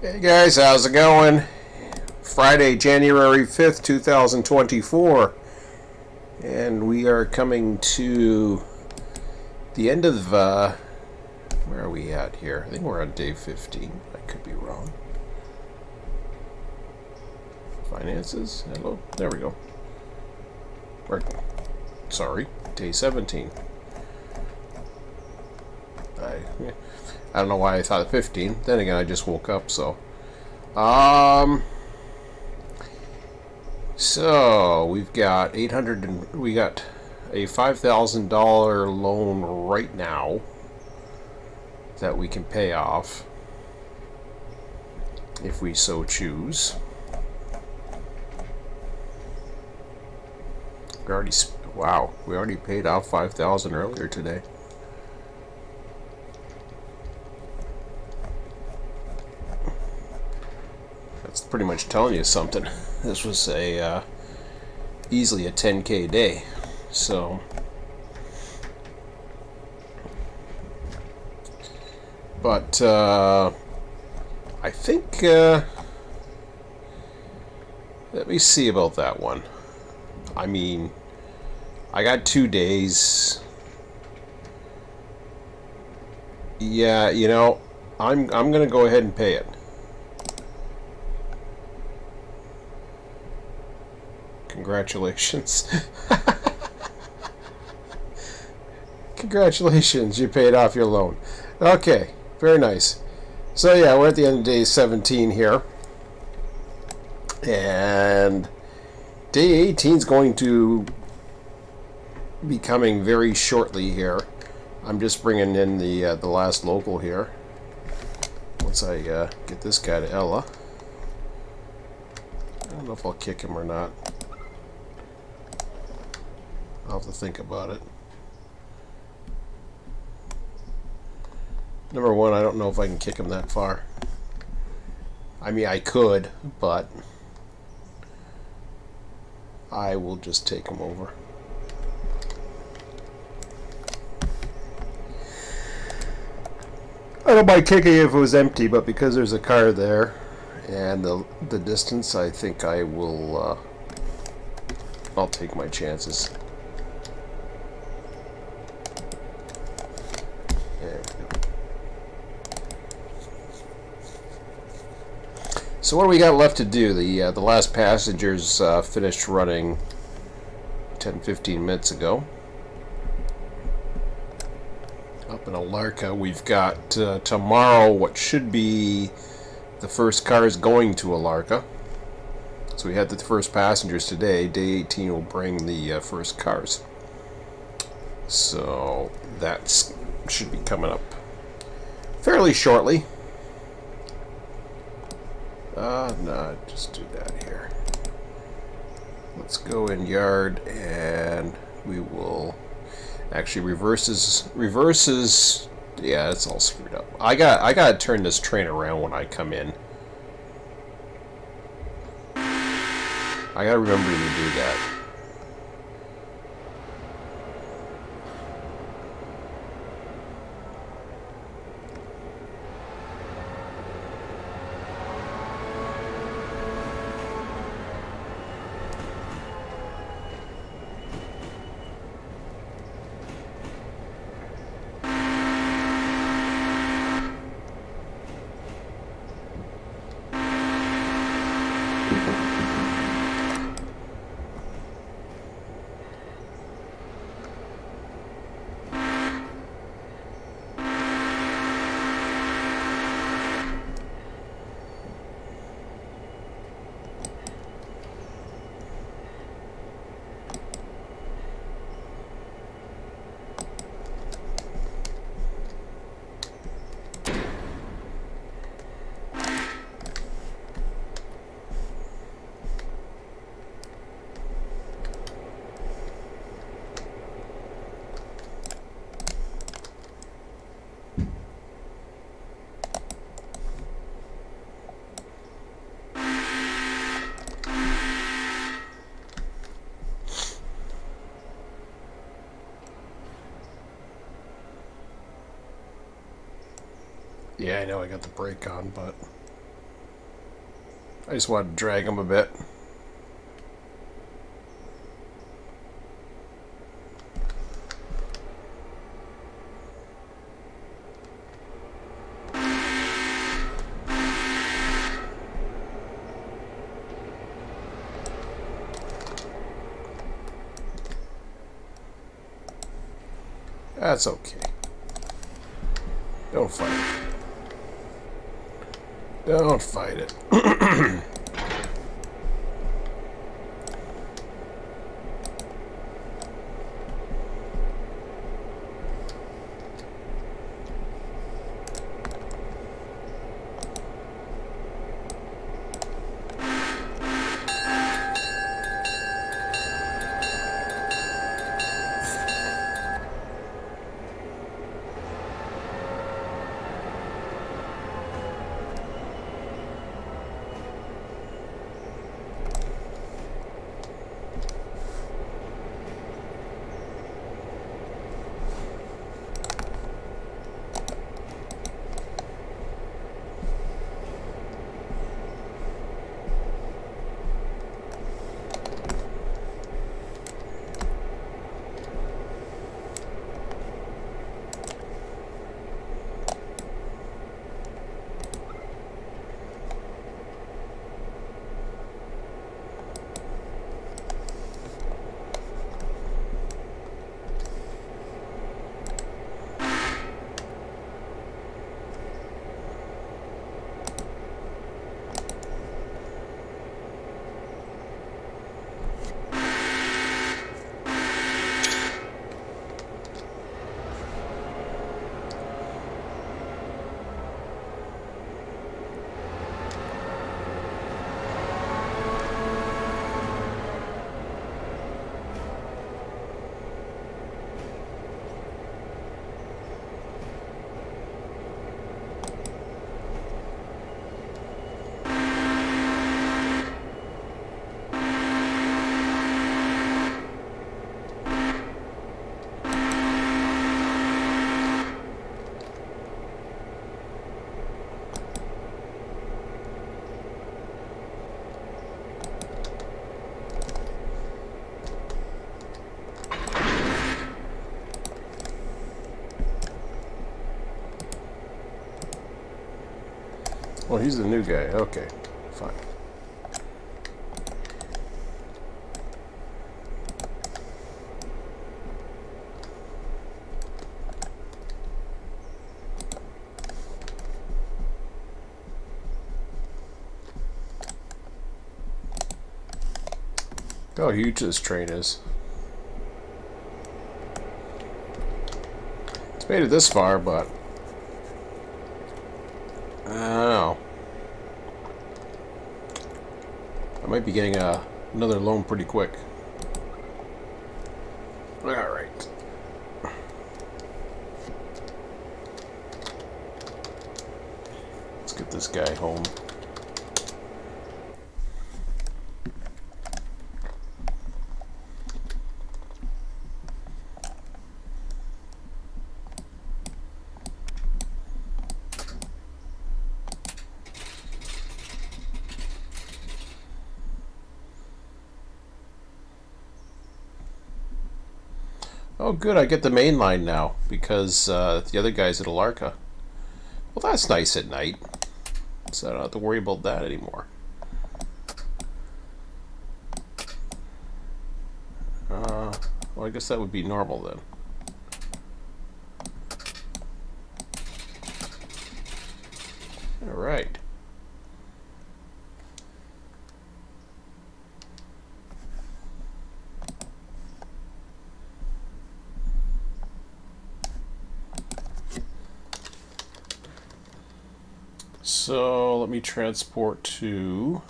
Hey guys, how's it going? Friday, January 5th, 2024. And we are coming to the end of, where are we at here? I think we're on day 15. I could be wrong. Finances? Hello? There we go. Or, sorry, day 17. I don't know why I thought 15. Then again, I just woke up, so. So we've got 800 and we got a $5,000 loan right now that we can pay off if we so choose. We already paid off 5,000 earlier today. That's pretty much telling you something. This was easily a 10K day. So, but I think let me see about that one. I mean, I got 2 days. Yeah, I'm gonna go ahead and pay it. Congratulations. Congratulations, you paid off your loan. Okay, very nice. So yeah, we're at the end of day 17 here. And day 18 is going to be coming very shortly here. I'm just bringing in the last local here. Once I get this guy to Ella. I don't know if I'll kick him or not. I'll have to think about it. Number one, I don't know if I can kick him that far. I mean, I could, but I will just take him over. I don't mind kicking if it was empty, but because there's a car there and the distance, I think I will. I'll take my chances. So what do we got left to do? The last passengers finished running 10-15 minutes ago. Up in Alarka, we've got tomorrow what should be the first cars going to Alarka. So we had the first passengers today. Day 18 will bring the first cars. So that should be coming up fairly shortly. No, just do that here. Let's go in yard and we will actually reverses. Yeah, it's all screwed up. I gotta turn this train around when I come in. I gotta remember to do that. Yeah, I know I got the brake on, but I just wanted to drag him a bit. That's okay. Don't fight it. Don't fight it. Well, he's the new guy. Okay, fine. Look how huge this train is. It's made it this far, but I don't know. I might be getting another loan pretty quick. Alright. Let's get this guy home. Oh, good, I get the main line now, because the other guy's at Alarka. Well, that's nice at night, so I don't have to worry about that anymore. Well, I guess that would be normal then. Alright. So let me transport to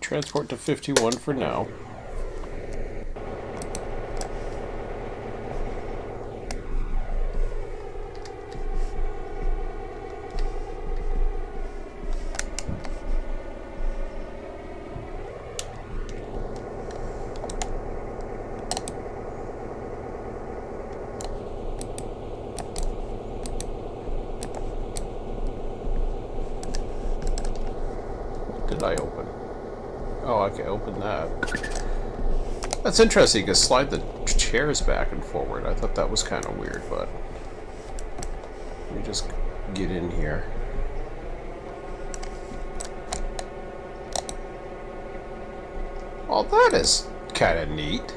transport to 51 for now. did I open? Oh, okay, open that. That's interesting. You can slide the chairs back and forward. I thought that was kind of weird, but let me just get in here. Oh, that is kind of neat.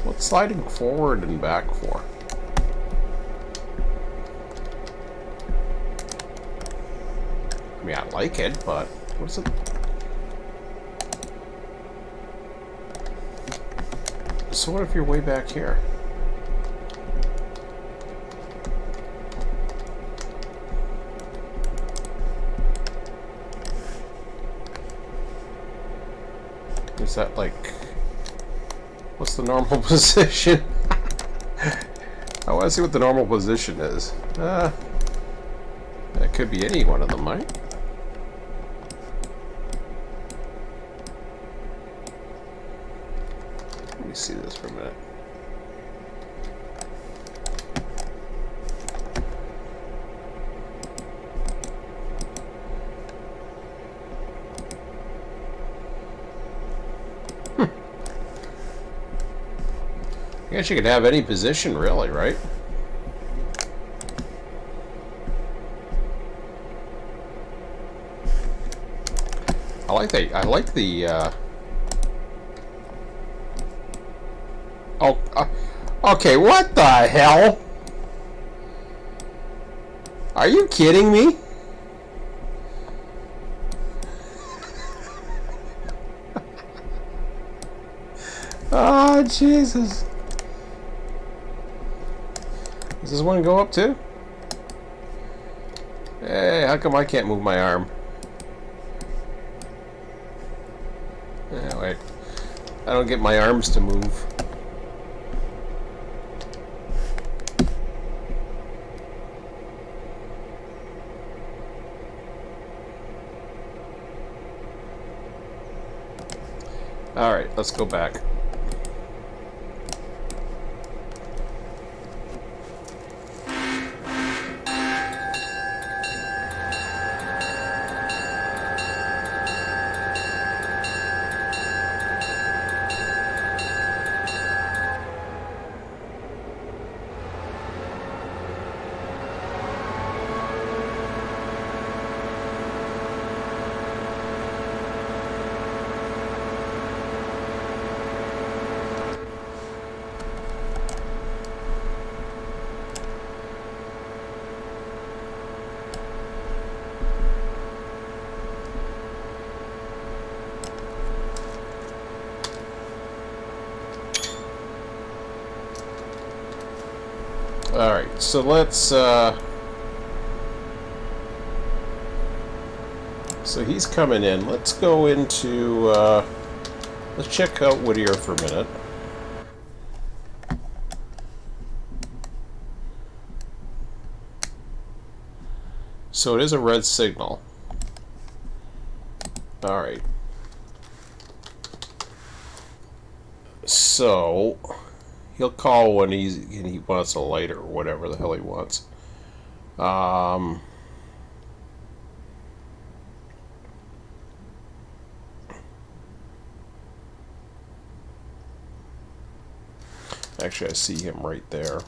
What's sliding forward and back for? I mean, I like it, but what is it? So what if you're way back here? Is that like... What's the normal position? I want to see what the normal position is. That could be any one of them, right? Let me see this for a minute. I guess you could have any position, really, right? I like the. Oh, okay. What the hell? Are you kidding me? Oh, Jesus. Does this one go up too? Hey, how come I can't move my arm? Wait. I don't get my arms to move. Alright, let's go back. Alright, so let's, so he's coming in. Let's go into, let's check out Whittier for a minute. So it is a red signal. Alright. So he'll call when he wants a light or whatever the hell he wants. Actually, I see him right there.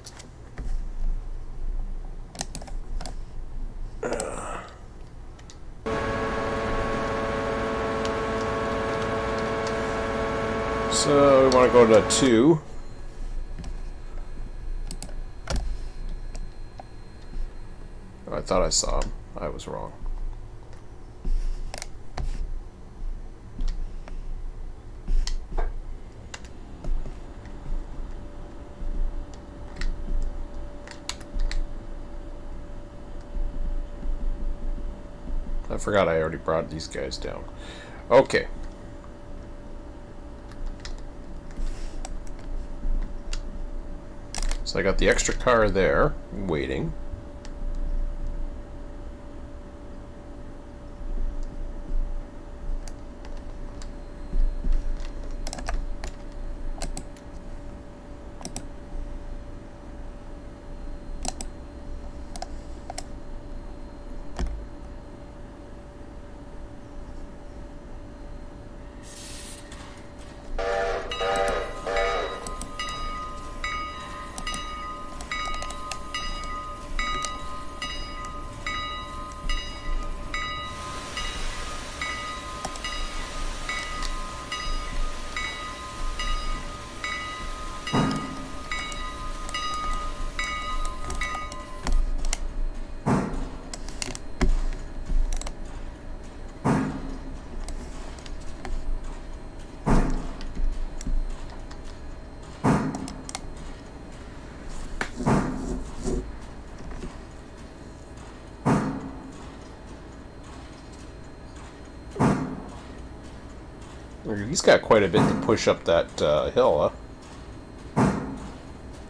So we want to go to 2. I thought I saw him. I was wrong. I forgot I already brought these guys down. Okay. So I got the extra car there, waiting. He's got quite a bit to push up that hill, huh?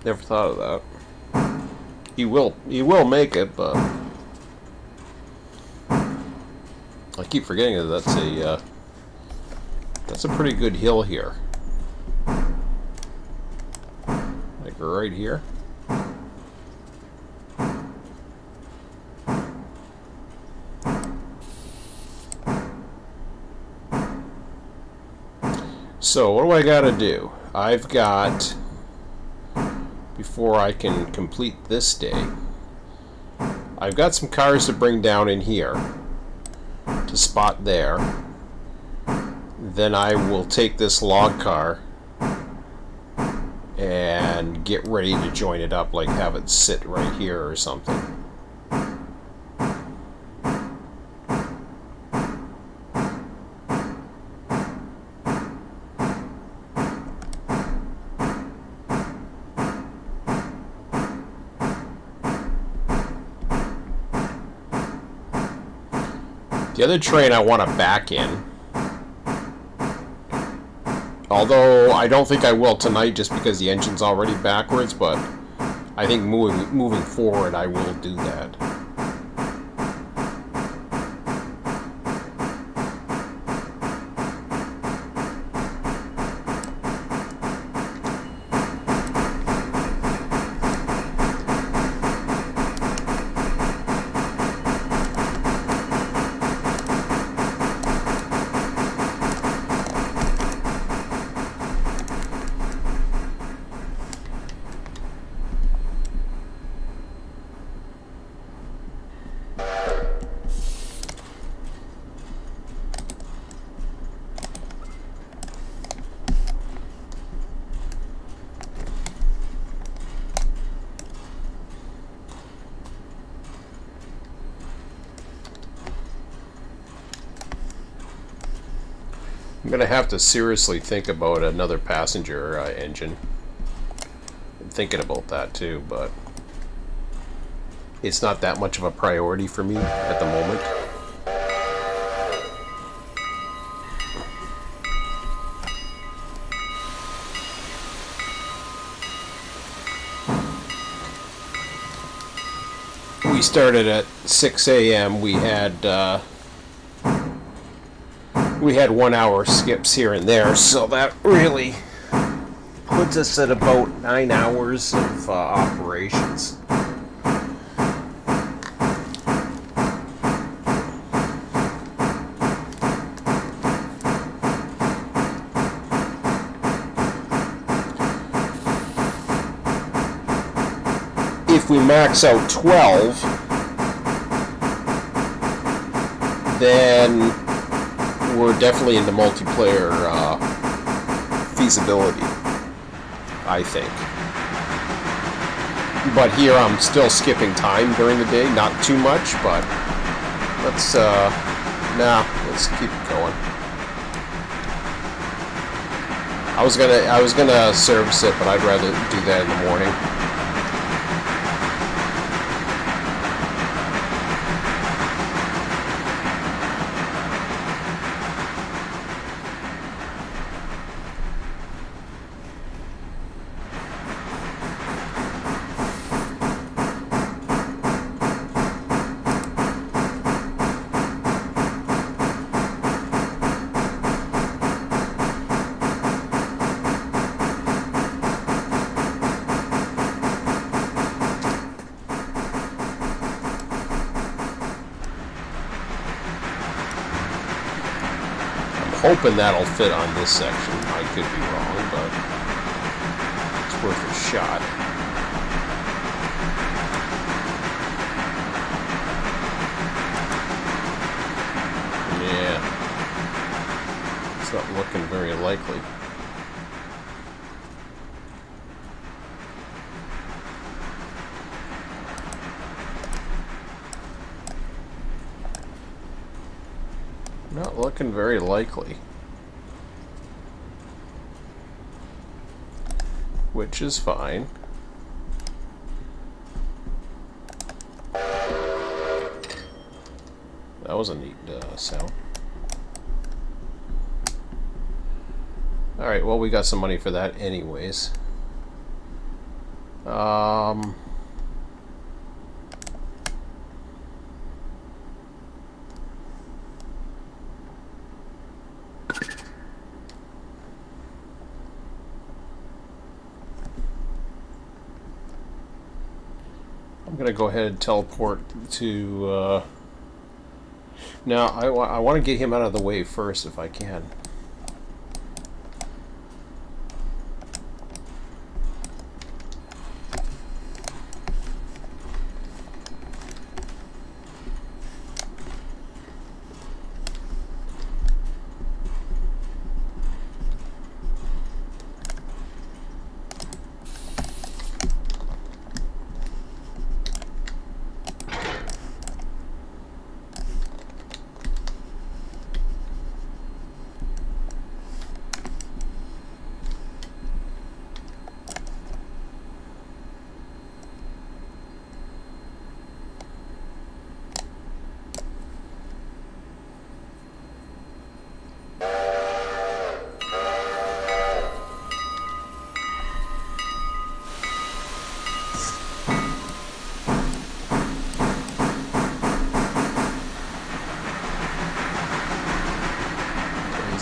Never thought of that. He will make it, but I keep forgetting that that's a pretty good hill here. Like right here. So what do I gotta do? I've got, before I can complete this day, I've got some cars to bring down in here to spot there. Then I will take this log car and get ready to join it up, like have it sit right here or something. The other train I want to back in, although I don't think I will tonight just because the engine's already backwards, but I think moving forward I will do that. I'm going to have to seriously think about another passenger engine. I'm thinking about that too, but it's not that much of a priority for me at the moment. We started at 6 a.m. We had 1 hour skips here and there, so that really puts us at about 9 hours of operations. If we max out 12, then we're definitely into multiplayer feasibility, I think. But here I'm still skipping time during the day, not too much, but let's keep it going. I was gonna service it, but I'd rather do that in the morning. Hoping that'll fit on this section. I could be wrong, but it's worth a shot. Yeah. It's not looking very likely. Not looking very likely. Which is fine. That was a neat sound. Alright, well, we got some money for that anyways. I'm going to go ahead and teleport to... Now, I want to get him out of the way first if I can.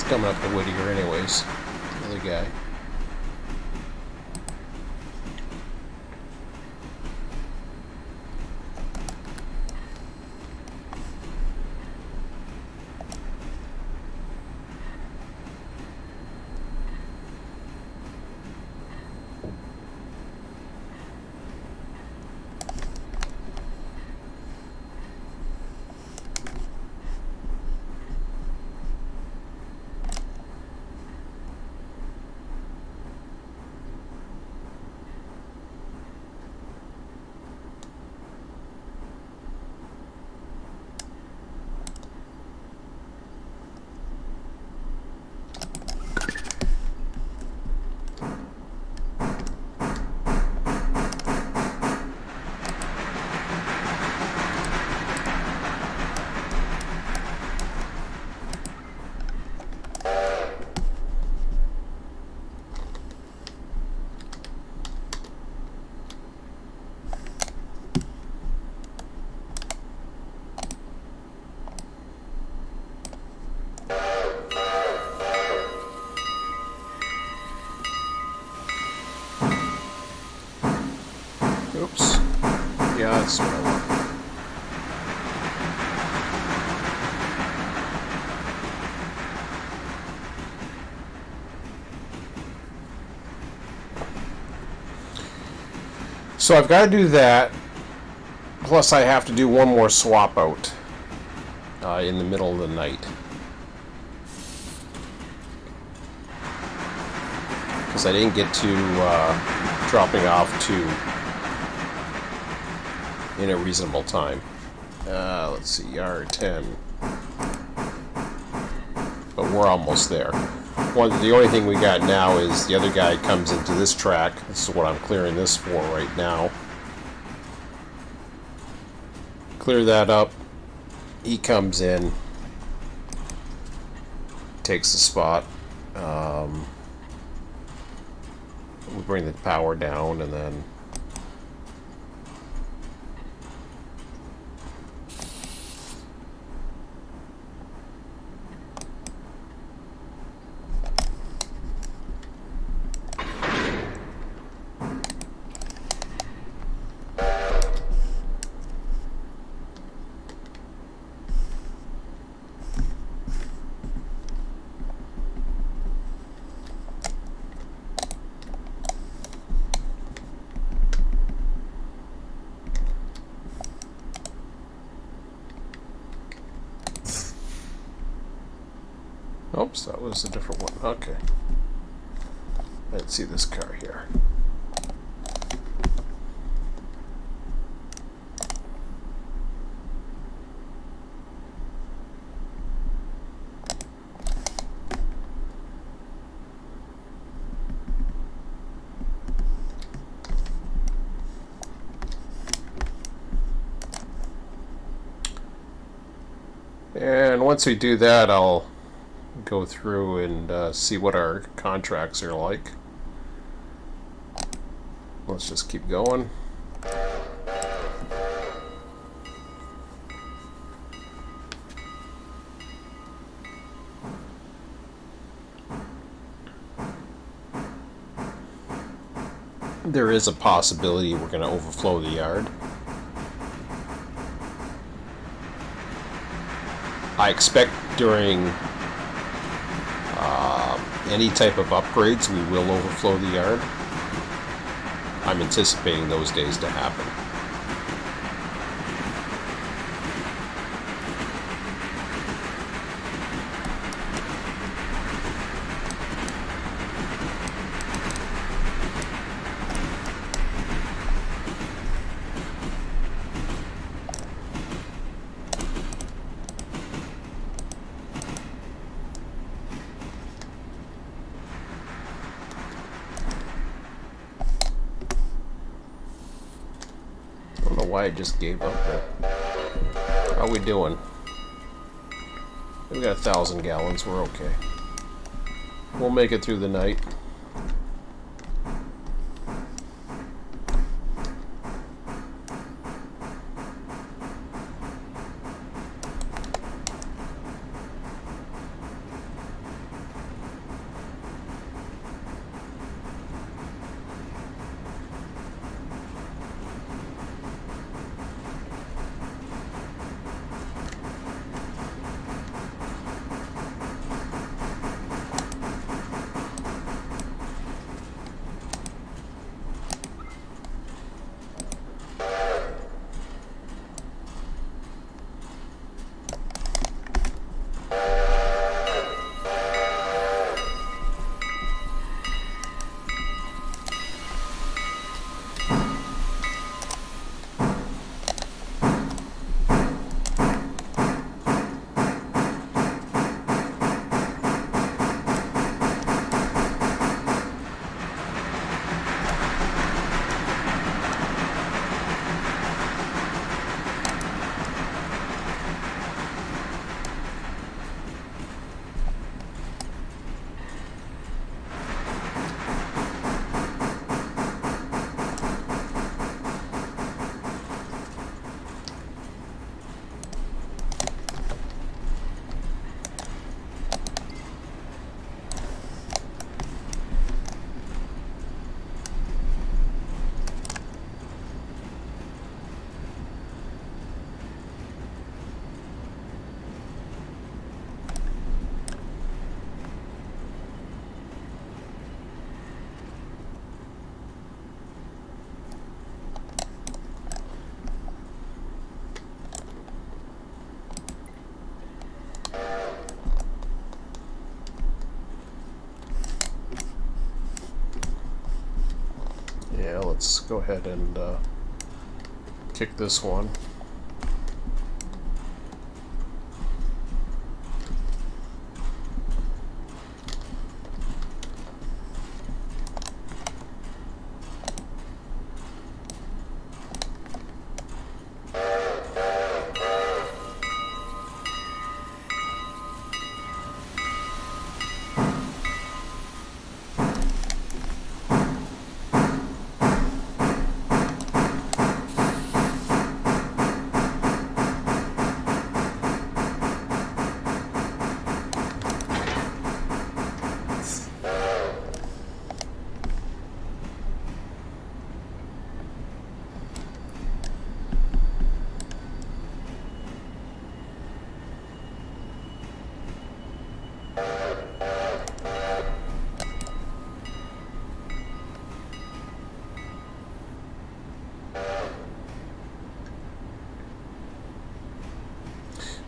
Coming up the wood here anyways, the other guy. Oops. Yeah, that's what I want. So I've got to do that, plus I have to do one more swap out in the middle of the night. Because I didn't get to dropping off to in a reasonable time. Let's see, R10. But we're almost there. The only thing we got now is the other guy comes into this track. This is what I'm clearing this for right now. Clear that up. He comes in. Takes the spot. We bring the power down and then oops, that was a different one. Okay. Let's see this car here. And once we do that, I'll go through and see what our contracts are like. Let's just keep going. There is a possibility we're going to overflow the yard. I expect during any type of upgrades we will overflow the yard. I'm anticipating those days to happen. I don't know why I just gave up there. How are we doing? We got 1,000 gallons. We're okay. We'll make it through the night. Yeah, let's go ahead and kick this one.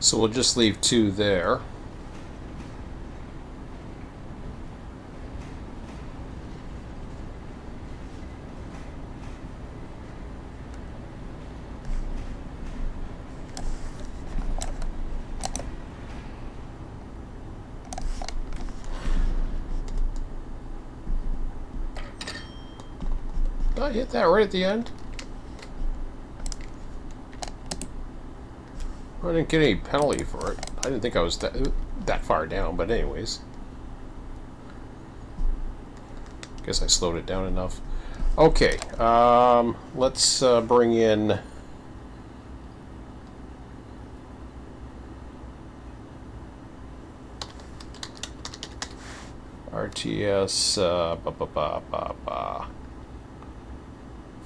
So we'll just leave 2 there. Did I hit that right at the end? I didn't get any penalty for it. I didn't think I was that. that far down, but anyways. Guess I slowed it down enough. Okay, let's bring in RTS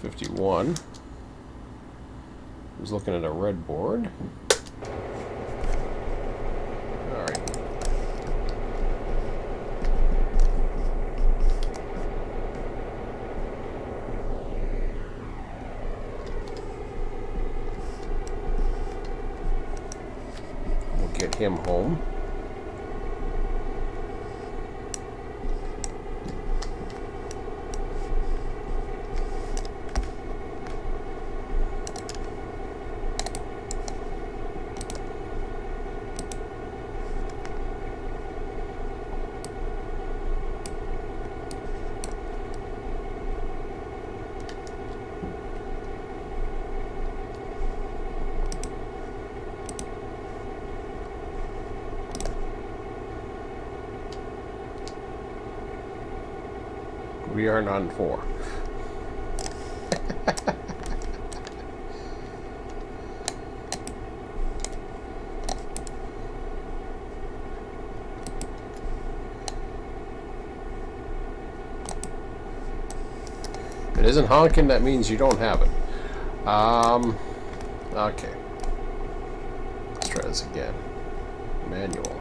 51. I was looking at a red board. Alright. We'll get him home. We are on 4. If it isn't honking, that means you don't have it. Okay. Let's try this again. Manual.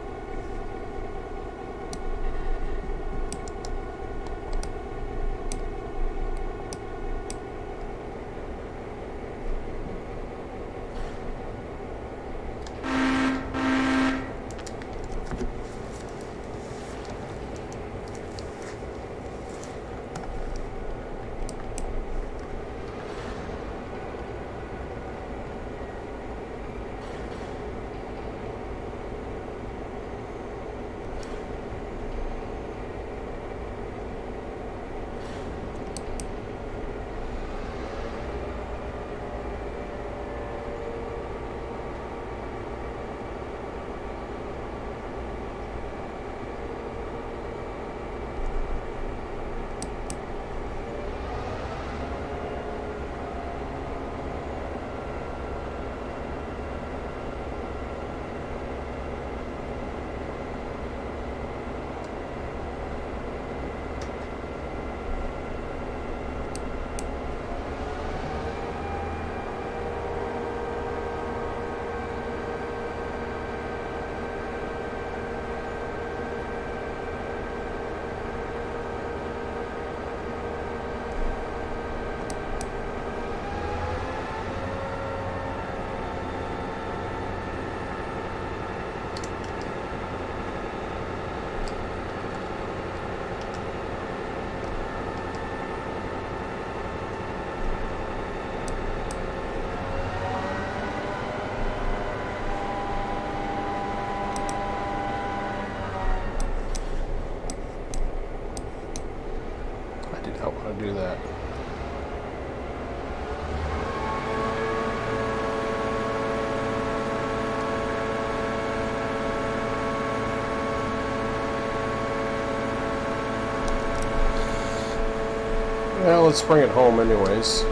I want to do that. Well, let's bring it home anyways.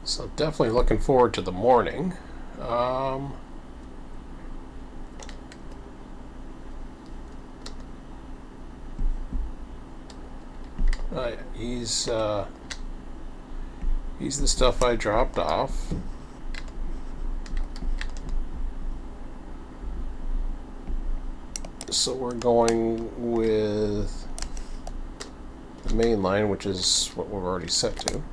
So definitely looking forward to the morning. Um, he's the stuff I dropped off. So we're going with the main line, which is what we're already set to.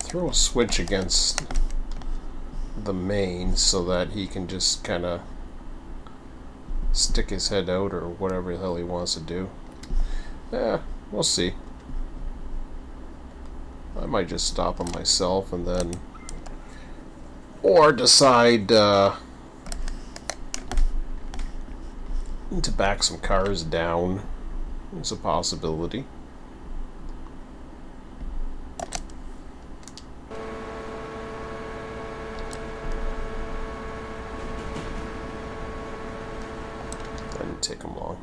Throw a switch against the main so that he can just kind of stick his head out or whatever the hell he wants to do. Yeah, we'll see. I might just stop him myself and then, or decide to back some cars down. It's a possibility. Didn't take him long.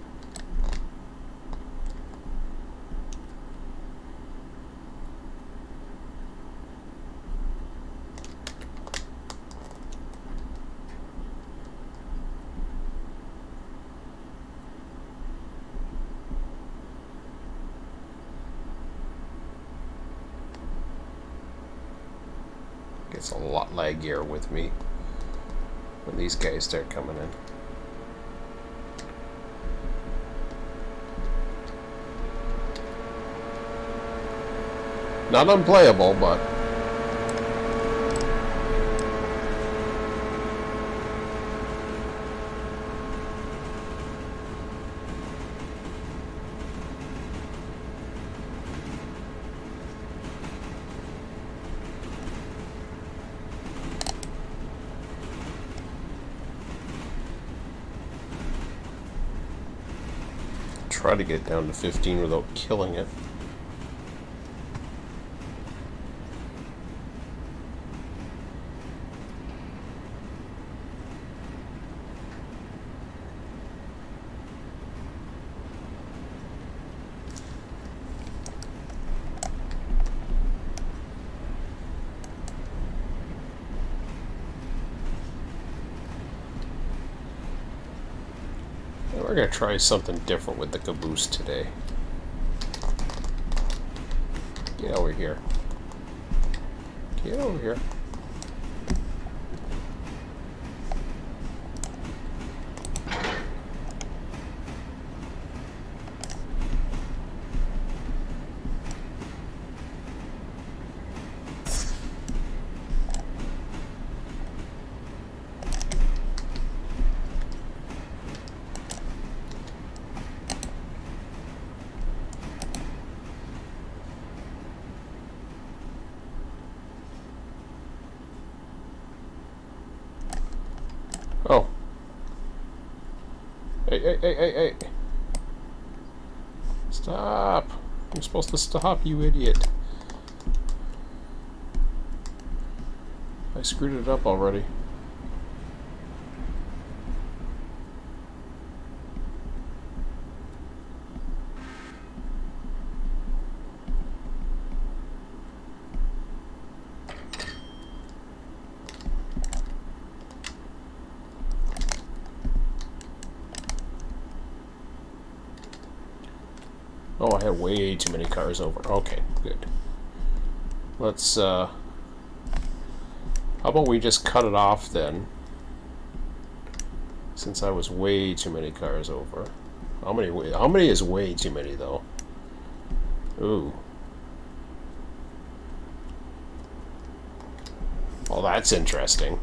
Gets a lot laggier with me when these guys start coming in. Not unplayable, but try to get down to 15 without killing it. We're going to try something different with the caboose today. Get over here. Get over here. Oh. Hey. Stop. I'm supposed to stop, you idiot. I screwed it up already. Oh, I had way too many cars over. Okay, good. Let's, how about we just cut it off then? Since I was way too many cars over. How many is way too many, though? Ooh. Well, that's interesting.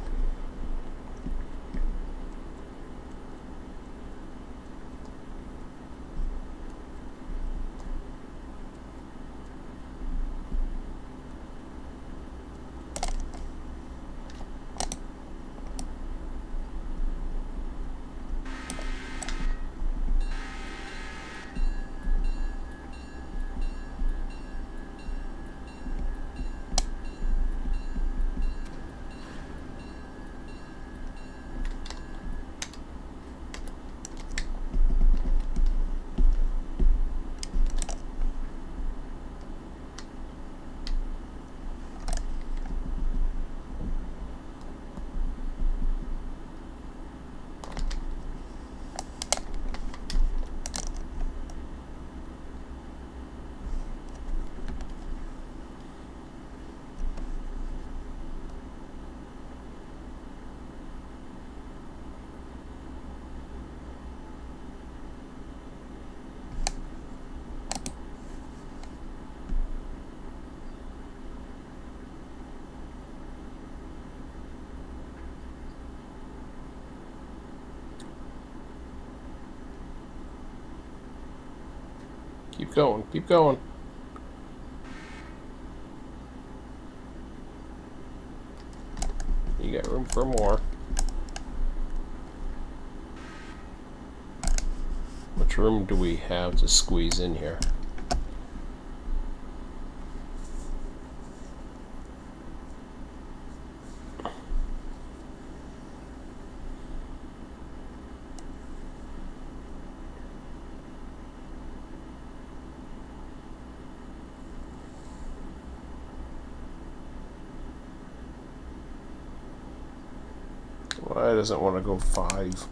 Keep going, keep going. You got room for more. Much room do we have to squeeze in here? Why doesn't want to go 5?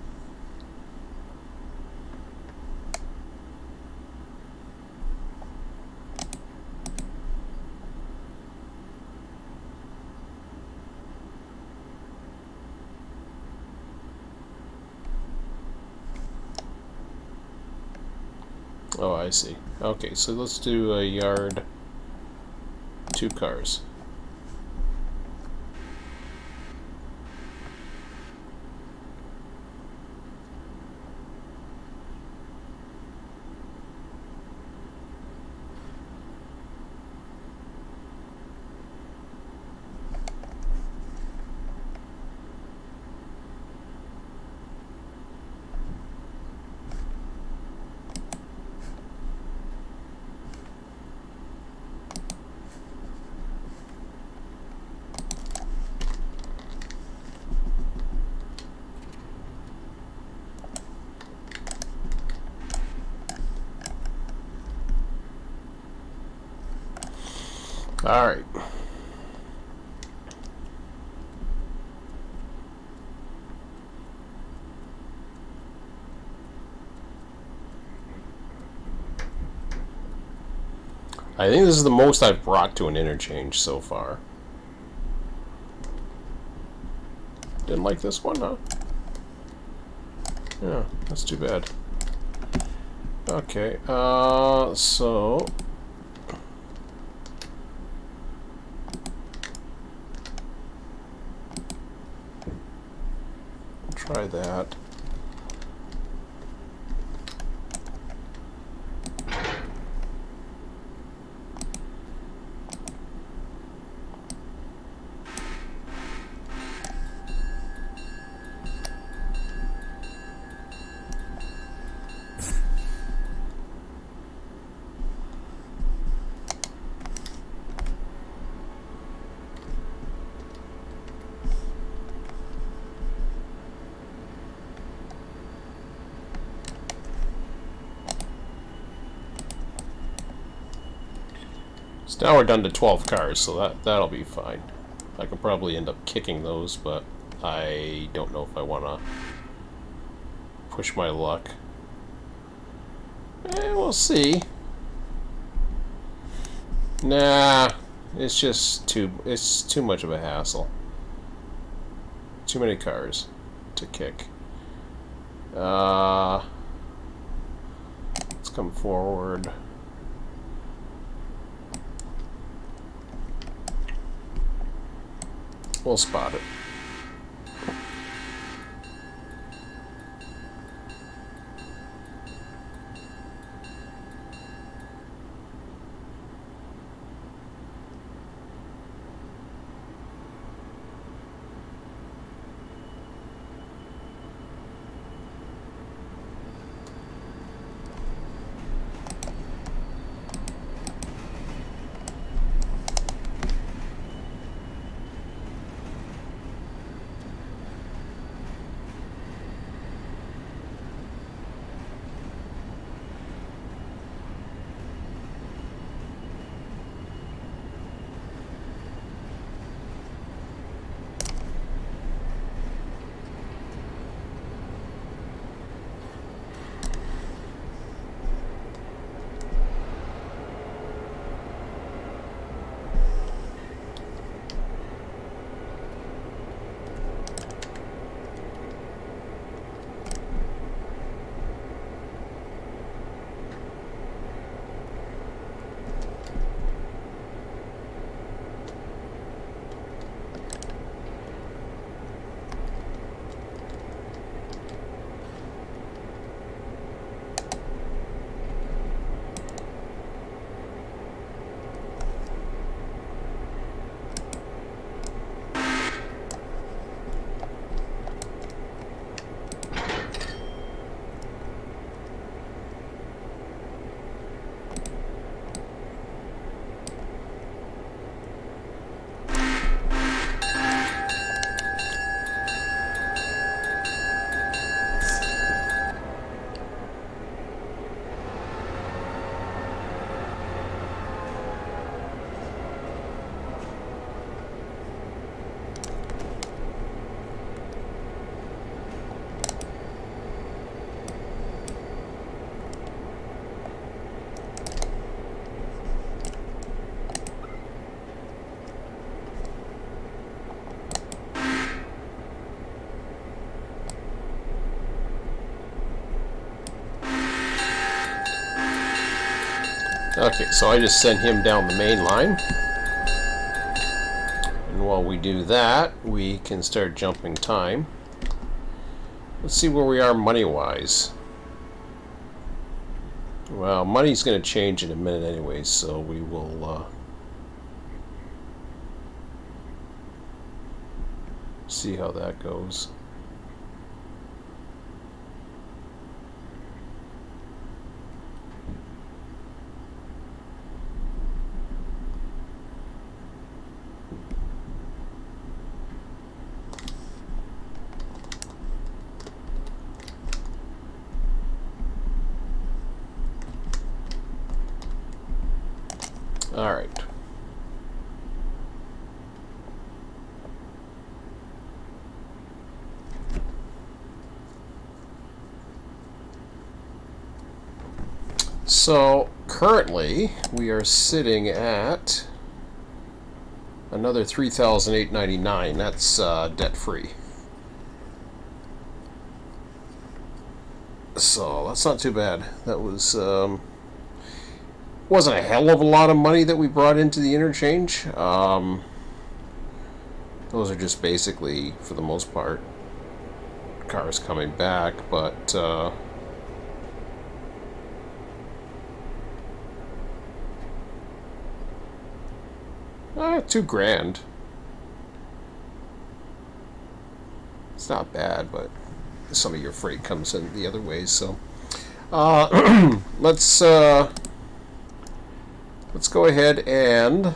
Oh, I see. Okay, so let's do a yard, 2 cars. All right. I think this is the most I've brought to an interchange so far. Didn't like this one, huh? Yeah, that's too bad. Okay, so... try that. So now we're down to 12 cars, so that'll be fine. I could probably end up kicking those, but I don't know if I want to push my luck. We'll see. Nah, it's just too much of a hassle. Too many cars to kick. Let's come forward. We'll spot it. Okay, so I just sent him down the main line. And while we do that, we can start jumping time. Let's see where we are money-wise. Well, money's going to change in a minute anyway, so we will see how that goes. All right. So currently we are sitting at another $3,899. That's debt free. So that's not too bad. That was wasn't a hell of a lot of money that we brought into the interchange. Those are just basically, for the most part, cars coming back, but $2,000. It's not bad, but some of your freight comes in the other ways. So let's go ahead and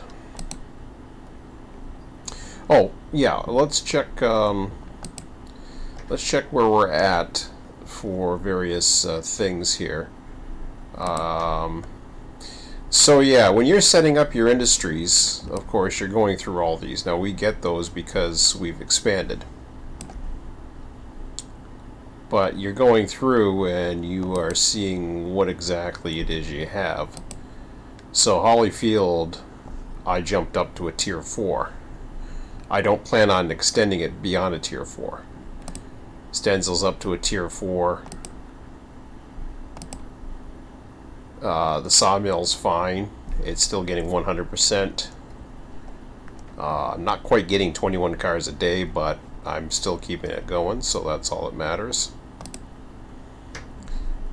let's check where we're at for various things here. So yeah, when you're setting up your industries, of course, you're going through all these. Now we get those because we've expanded. But you're going through and you are seeing what exactly it is you have. So Hollyfield, I jumped up to a tier 4. I don't plan on extending it beyond a tier 4. Stenzel's up to a tier 4. The sawmill's fine. It's still getting 100%. Not quite getting 21 cars a day, but I'm still keeping it going, so that's all that matters.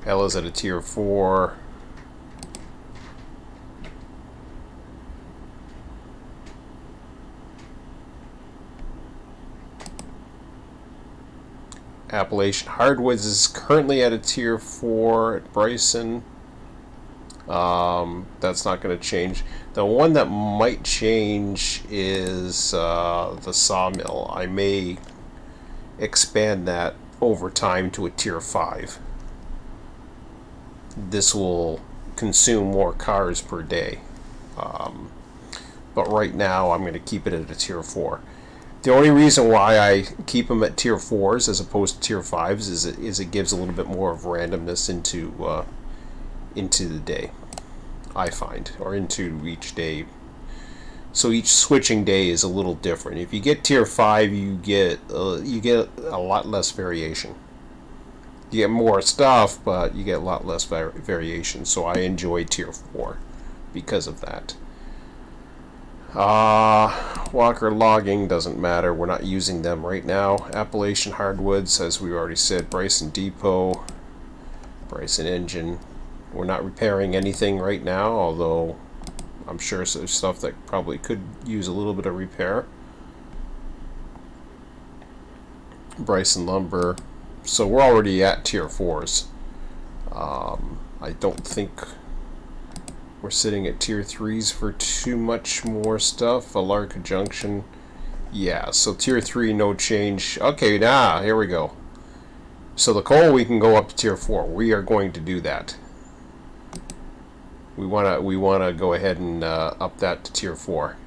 Ella's at a tier 4. Appalachian Hardwoods is currently at a tier 4 at Bryson. That's not going to change. The one that might change is the sawmill. I may expand that over time to a tier 5. This will consume more cars per day. But right now I'm going to keep it at a tier 4. The only reason why I keep them at tier 4s as opposed to tier 5s is it gives a little bit more of randomness into the day, I find, or into each day. So each switching day is a little different. If you get tier 5, you get a lot less variation. You get more stuff, but you get a lot less variation. So I enjoy tier 4 because of that. Walker Logging doesn't matter. We're not using them right now. Appalachian Hardwoods, as we already said. Bryson Depot, Bryson Engine. We're not repairing anything right now, although I'm sure there's stuff that probably could use a little bit of repair. Bryson Lumber. So we're already at tier 4s. I don't think we're sitting at tier 3s for too much more stuff. Alarka Junction. Yeah, so tier 3, no change. Okay, here we go. So the coal, we can go up to tier 4. We are going to do that. We wanna go ahead and up that to tier 4.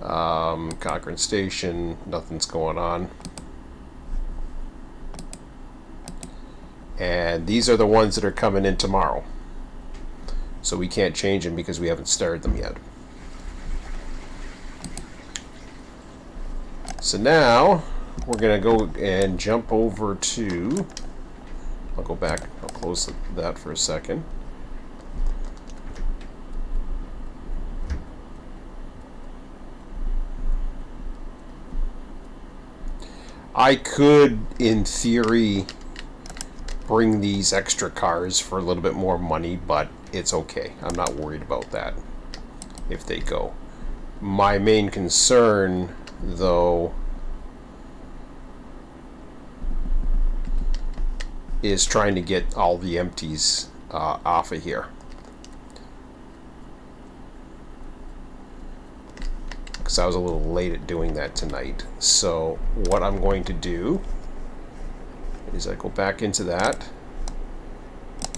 Cochrane Station, nothing's going on. And these are the ones that are coming in tomorrow. So we can't change them because we haven't started them yet. So now we're gonna go and jump over to, I'll go back, I'll close that for a second. I could, in theory, bring these extra cars for a little bit more money, but it's okay. I'm not worried about that if they go. My main concern, though, is trying to get all the empties off of here. Because I was a little late at doing that tonight. So what I'm going to do is I go back into that.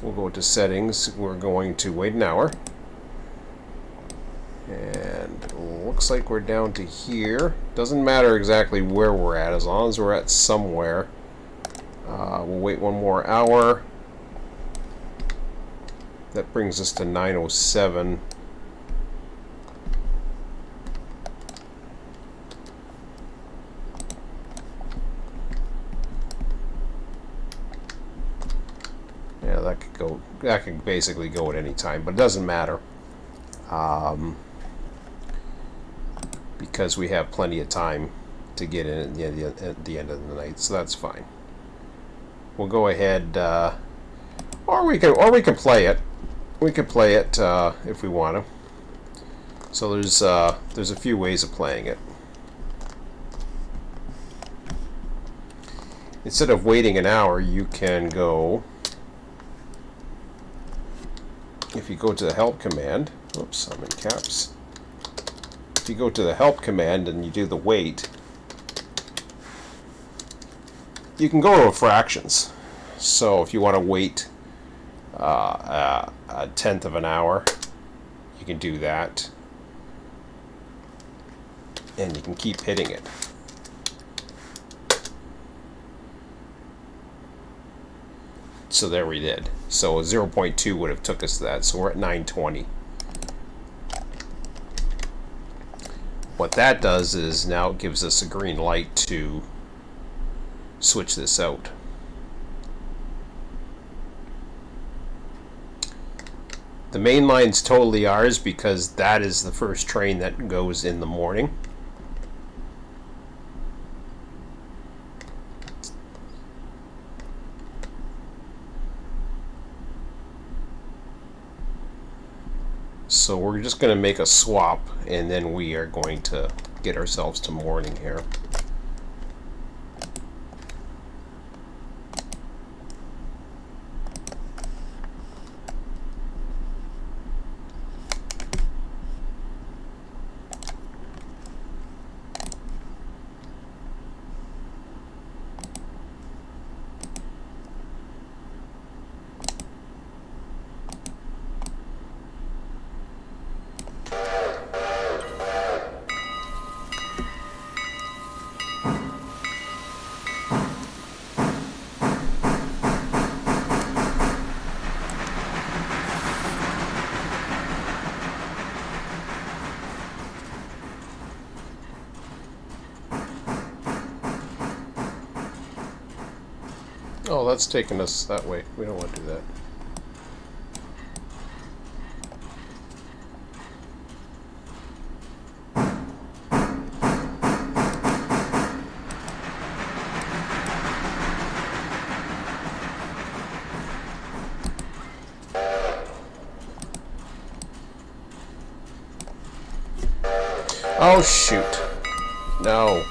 We'll go to settings. We're going to wait an hour. And it looks like we're down to here. Doesn't matter exactly where we're at, as long as we're at somewhere. We'll wait one more hour. That brings us to 9:07. Yeah, that could go. That could basically go at any time, but it doesn't matter. Because we have plenty of time to get in at the end of the night, so that's fine. We'll go ahead, or we can play it. We could play it if we want to. So there's a few ways of playing it. Instead of waiting an hour, you can go. If you go to the help command, oops, I'm in caps. If you go to the help command and you do the wait, you can go to fractions. So if you want to wait a tenth of an hour, you can do that, and you can keep hitting it. So there we did. So 0.2 would have took us to that. So we're at 920. What that does is now it gives us a green light to switch this out. The main line's totally ours because that is the first train that goes in the morning. So we're just going to make a swap, and then we are going to get ourselves to morning here. Oh, that's taking us that way. We don't want to do that. Oh, shoot. No.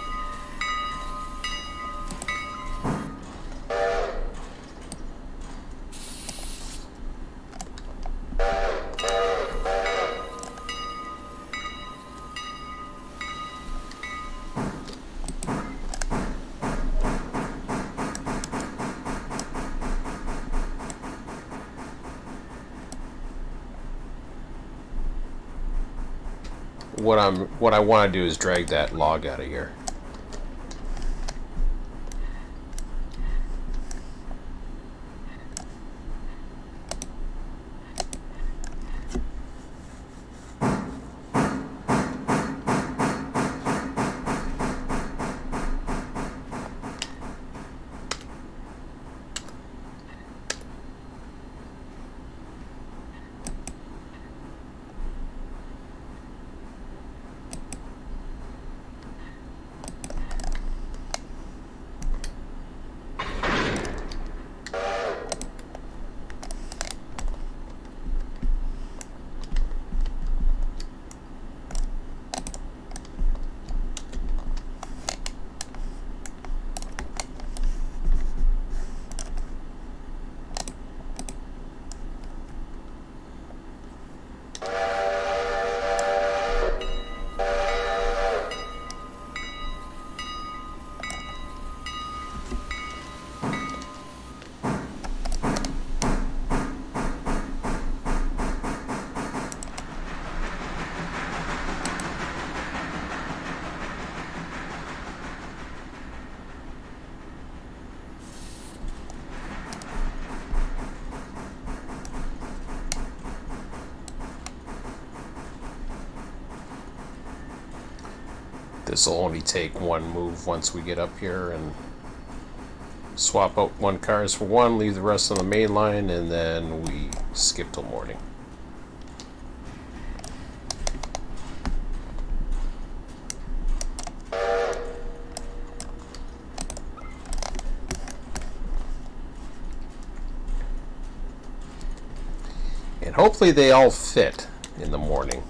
What I want to do is drag that log out of here. This will only take one move once we get up here and swap out one cars for one, leave the rest on the main line, and then we skip till morning. And hopefully they all fit in the morning.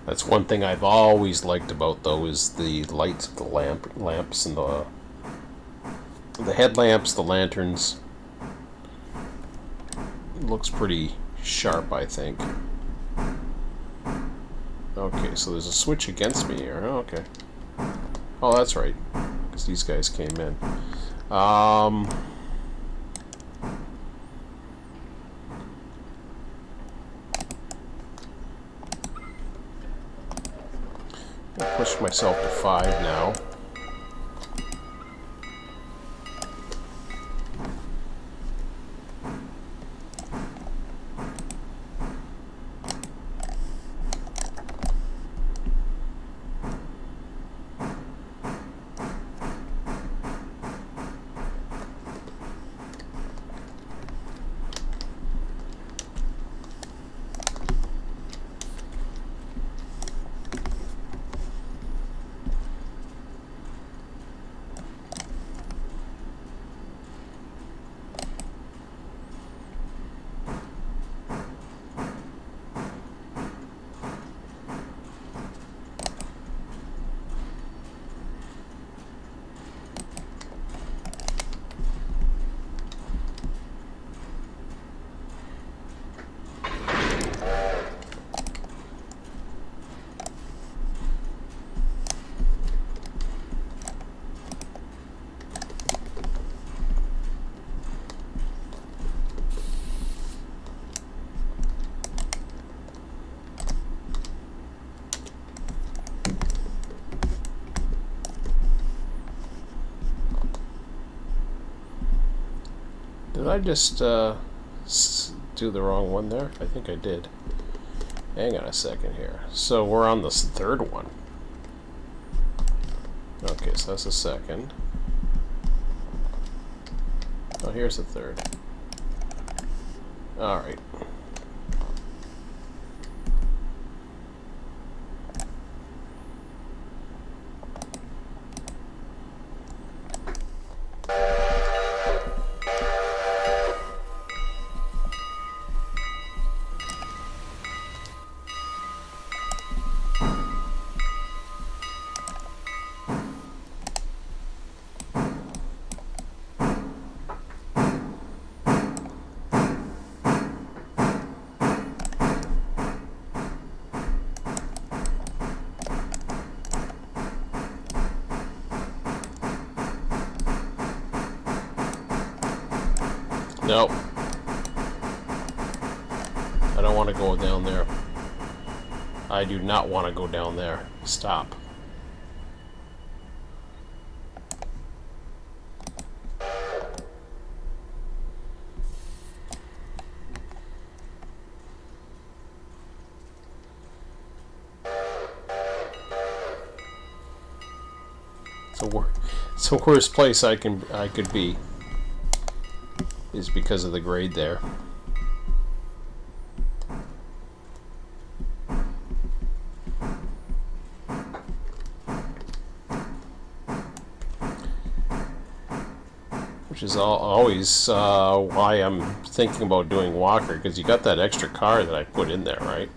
That's one thing I've always liked about, though, is the lights of the lamps and the headlamps, the lanterns. It looks pretty sharp, I think. Okay, so there's a switch against me here. Oh, okay. Oh, that's right, because these guys came in. Push myself to 5 now. Did I just do the wrong one there? I think I did. Hang on a second here. So we're on this third one. Okay, so that's the second. Oh, here's the third. Alright. Nope. I don't want to go down there. I do not want to go down there. Stop. It's the worst place I could be. Is because of the grade there. Which is always why I'm thinking about doing Walker, because you got that extra car that I put in there, right?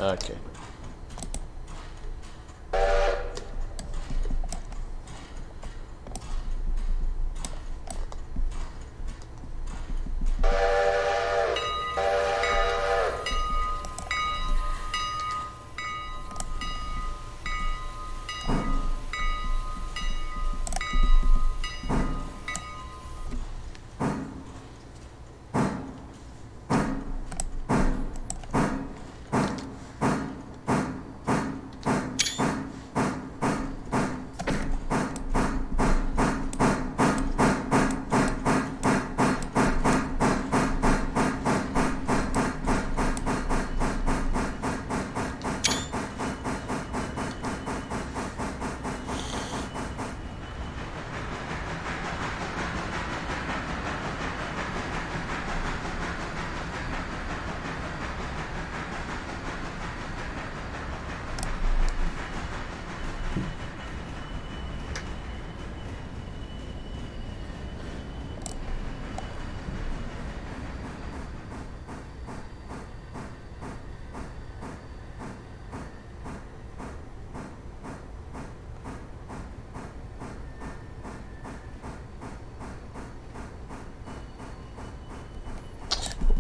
Okay.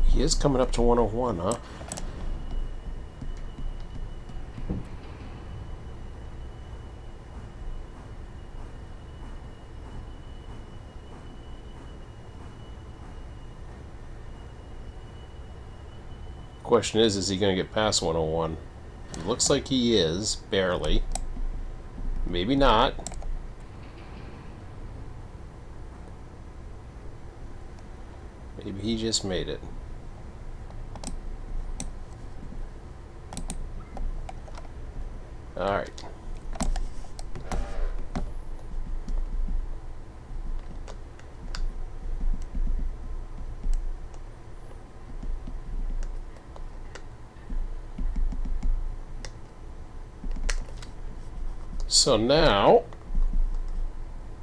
He is coming up to 101, huh? Question is he going to get past 101? It looks like he is, barely. Maybe not. Maybe he just made it. Alright. So now,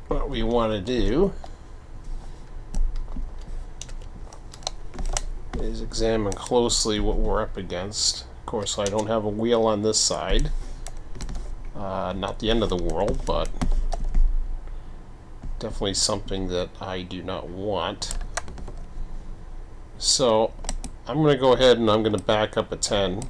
what we want to do is examine closely what we're up against. Of course, I don't have a wheel on this side. Not the end of the world, but definitely something that I do not want. So I'm going to go ahead and I'm going to back up a 10.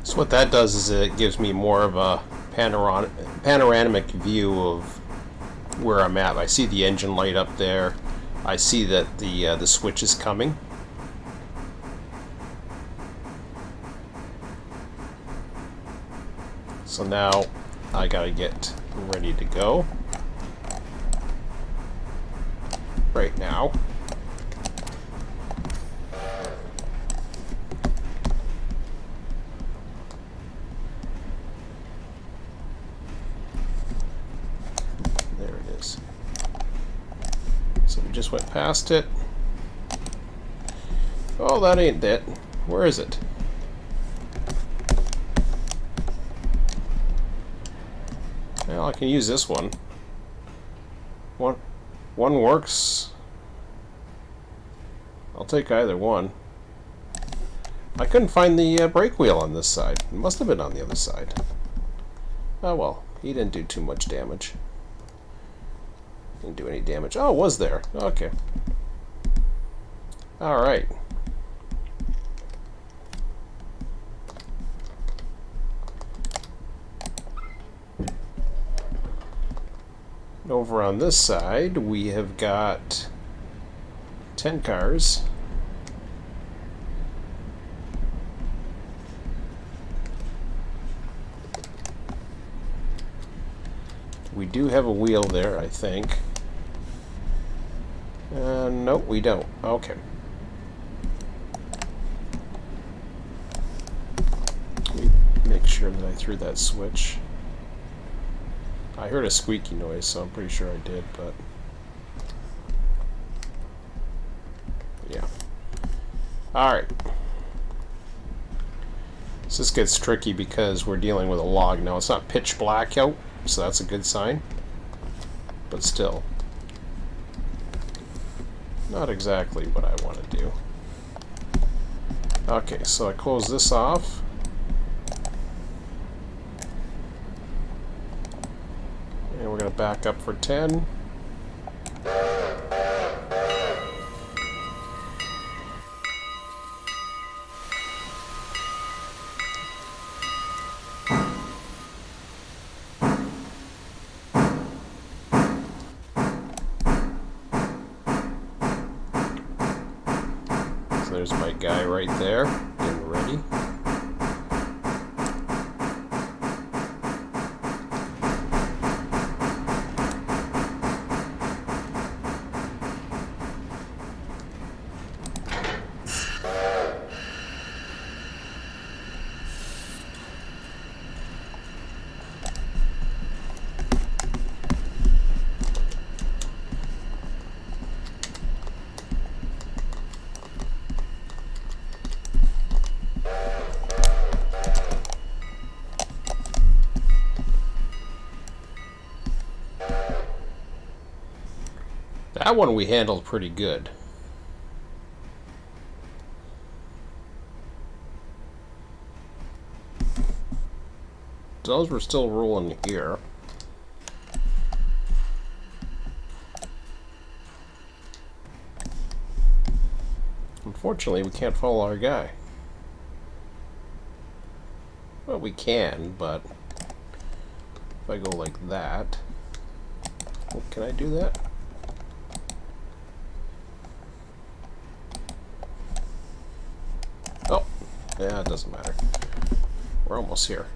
So what that does is it gives me more of a panoramic view of where I'm at. I see the engine light up there. I see that the switch is coming. So now I gotta get ready to go. Right now. So we just went past it. Oh, that ain't it. Where is it? Well, I can use this one. One works. I'll take either one. I couldn't find the brake wheel on this side. It must have been on the other side. Oh well, he didn't do too much damage. Didn't do any damage. Oh, it was there. Okay. Alright. Over on this side, we have got 10 cars. We do have a wheel there, I think. Nope, we don't. Okay. Make sure that I threw that switch. I heard a squeaky noise, so I'm pretty sure I did, but yeah. Alright. So this gets tricky because we're dealing with a log now. It's not pitch black out, so that's a good sign. But still, not exactly what I want to do. Okay, so I close this off. And we're going to back up for 10. So there's my guy right there, getting ready. That one we handled pretty good. Those were still rolling here. Unfortunately, we can't follow our guy. Well, we can, but if I go like that... Oh, can I do that? Oh, yeah, it doesn't matter. We're almost here.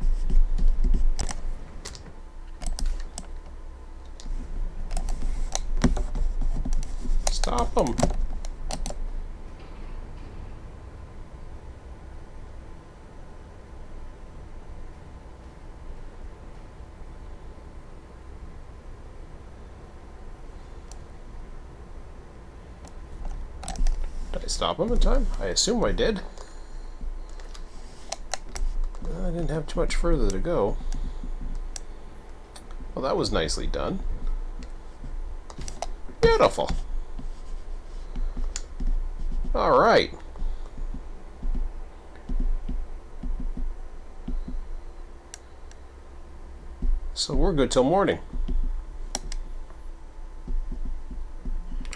Stop them. Did I stop them in time? I assume I did. I didn't have too much further to go. Well, that was nicely done. Beautiful. All right. So we're good till morning.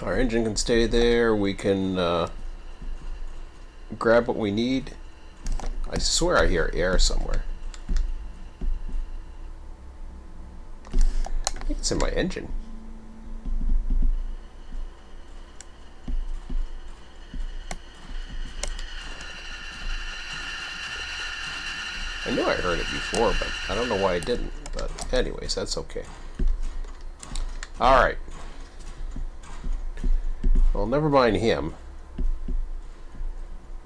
Our engine can stay there. We can grab what we need. I swear I hear air somewhere. I think it's in my engine. I knew I heard it before, but I don't know why I didn't. But anyways, that's okay. Alright. Well, never mind him.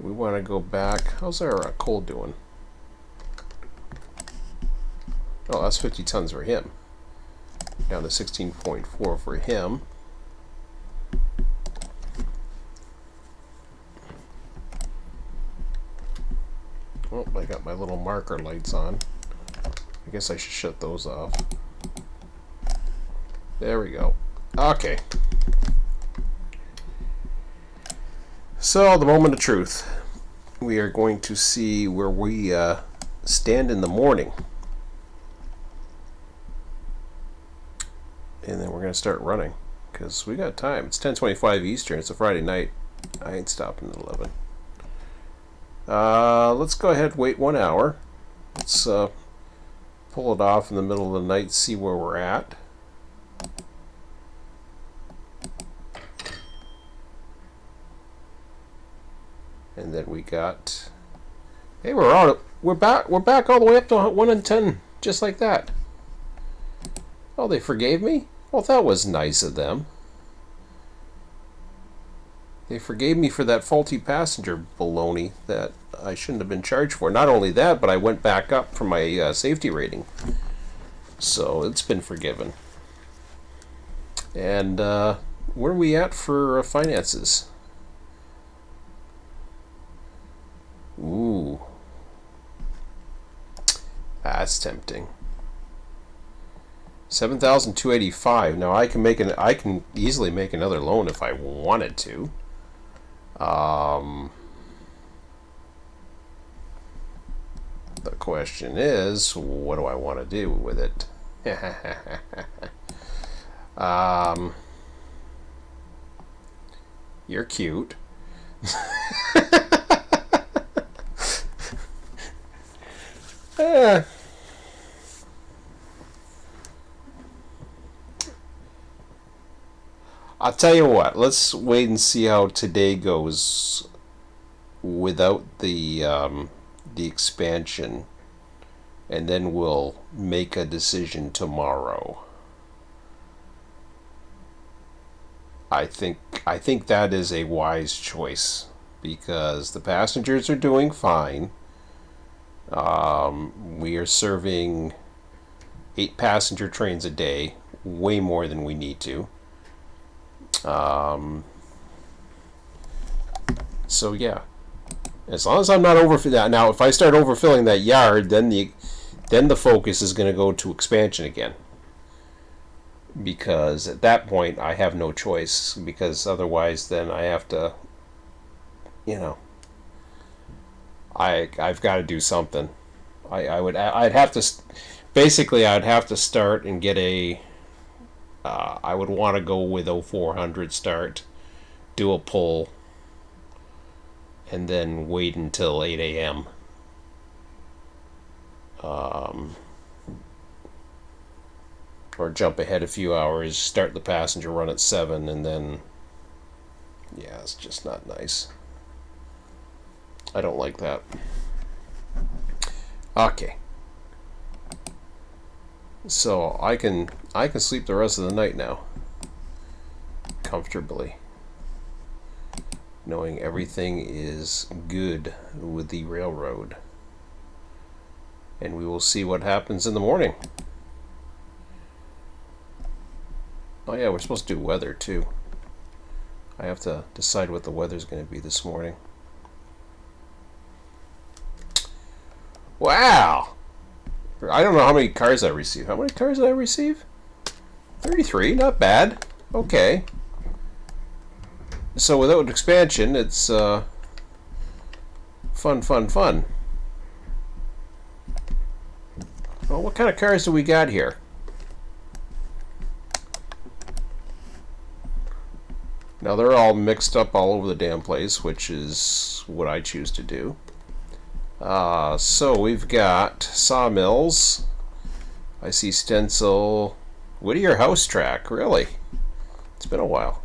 We want to go back. How's our coal doing? Oh, that's 50 tons for him. Down to 16.4 for him. Oh, I got my little marker lights on. I guess I should shut those off. There we go. Okay. So, the moment of truth. We are going to see where we stand in the morning. And then we're going to start running. Because we got time. It's 10:25 Eastern. It's a Friday night. I ain't stopping at 11. Let's go ahead and wait 1 hour. Let's pull it off in the middle of the night, see where we're at. And then we got... Hey, we're back all the way up to 1 in 10, just like that. Oh, they forgave me? Well, that was nice of them. They forgave me for that faulty passenger baloney that I shouldn't have been charged for. Not only that, but I went back up for my safety rating. So it's been forgiven. And where are we at for finances? Ooh. That's tempting. 7,285. Now I can easily make another loan if I wanted to. The question is, what do I want to do with it? You're cute. I'll tell you what, let's wait and see how today goes without the expansion, and then we'll make a decision tomorrow. I think that is a wise choice because the passengers are doing fine. We are serving 8 passenger trains a day, way more than we need to. So yeah, as long as I'm not overfilling that. Now, if I start overfilling that yard, then the focus is going to go to expansion again. Because at that point, I have no choice. Because otherwise, then I have to, I've got to do something. I'd have to, basically, I'd have to start and get I would want to go with 0400 start, do a pull, and then wait until 8 a.m. Or jump ahead a few hours, start the passenger run at 7, and then, yeah, it's just not nice. I don't like that. Okay. So I can sleep the rest of the night now, comfortably, knowing everything is good with the railroad. And we will see what happens in the morning. Oh yeah, we're supposed to do weather too. I have to decide what the weather's going to be this morning. Wow! I don't know how many cars I received. How many cars did I receive? 33, not bad. Okay. So without expansion, it's fun. Well, what kind of cars do we got here? Now they're all mixed up all over the damn place, which is what I choose to do. So we've got sawmills. I see stencil. Whittier House Track, really? It's been a while.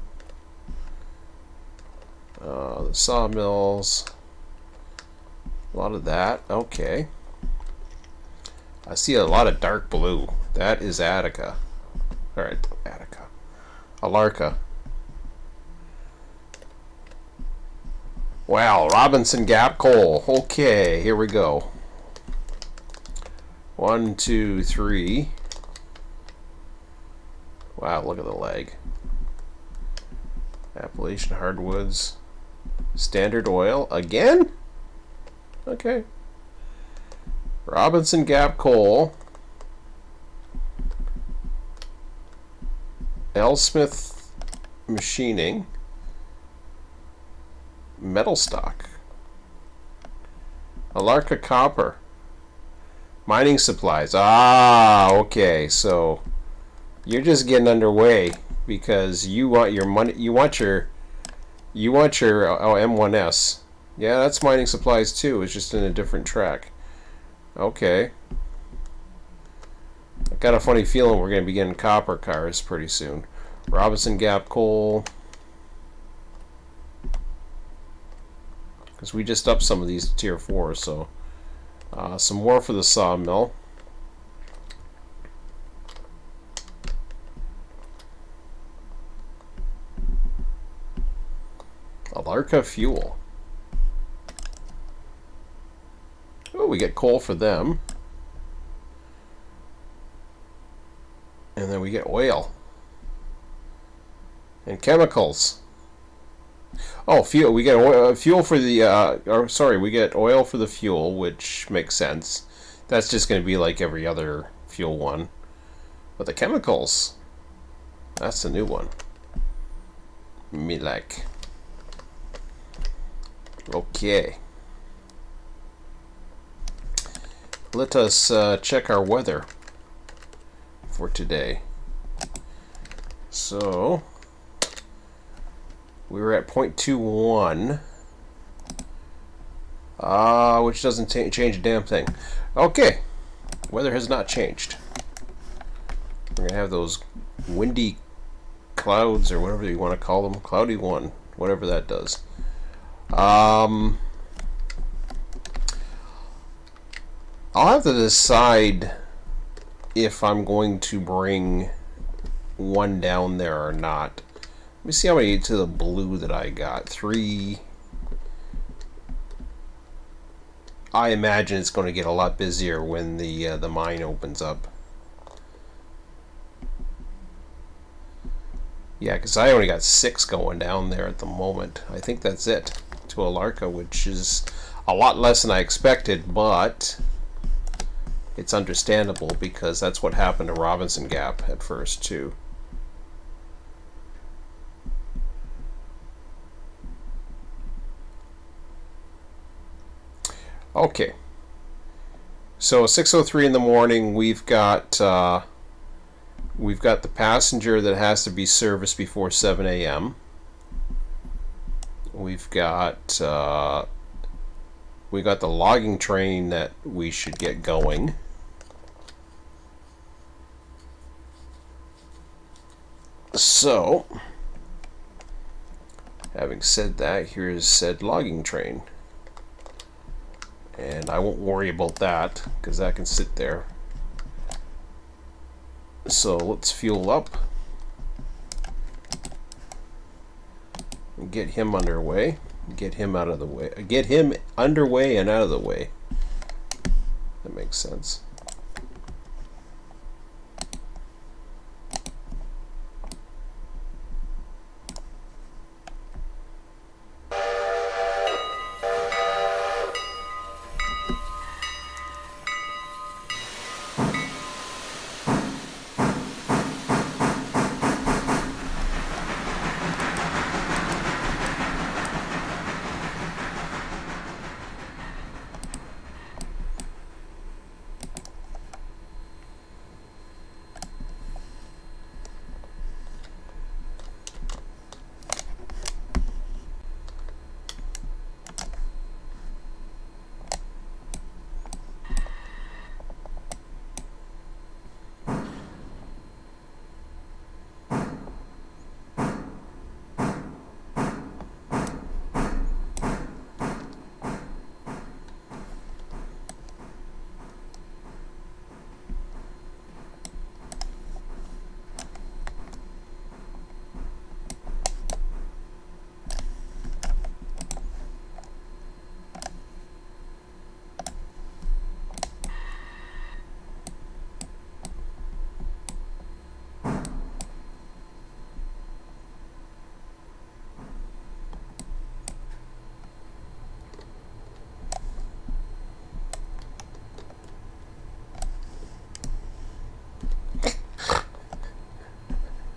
The sawmills. A lot of that. Okay. I see a lot of dark blue. That is Attica. Alright, Attica. Alarka. Wow, Robinson Gap coal. Okay, here we go. 1, 2, 3. Wow, look at the leg. Appalachian hardwoods. Standard oil. Again? Okay. Robinson Gap coal. Elsmith machining. Metal stock. Alarka copper. Mining supplies. Ah, okay. So you're just getting underway because you want your money. You want your M1S. Yeah, that's mining supplies too. It's just in a different track. Okay. I got a funny feeling we're going to be getting copper cars pretty soon. Robinson Gap coal. Because we just upped some of these to tier 4, so some more for the sawmill. Alarka fuel. Oh, we get coal for them. And then we get oil. And chemicals. Oh, fuel. We get oil, fuel for the, we get oil for the fuel, which makes sense. That's just going to be like every other fuel one. But the chemicals, that's the new one. Milk. Okay. Let us check our weather for today. So, we were at 0.21, which doesn't change a damn thing. Okay, weather has not changed. We're going to have those windy clouds, or whatever you want to call them, cloudy one, whatever that does. I'll have to decide if I'm going to bring one down there or not. Let me see how many to the blue that I got. 3. I imagine it's going to get a lot busier when the mine opens up. Yeah, because I only got 6 going down there at the moment. I think that's it to Alarka, which is a lot less than I expected, but it's understandable because that's what happened to Robinson Gap at first too. Okay, so 6:03 in the morning. We've got the passenger that has to be serviced before 7 a.m. We've got the logging train that we should get going. So, having said that, here's said logging train. And I won't worry about that, because that can sit there. So, let's fuel up. And get him underway. Get him out of the way. Get him underway and out of the way. That makes sense.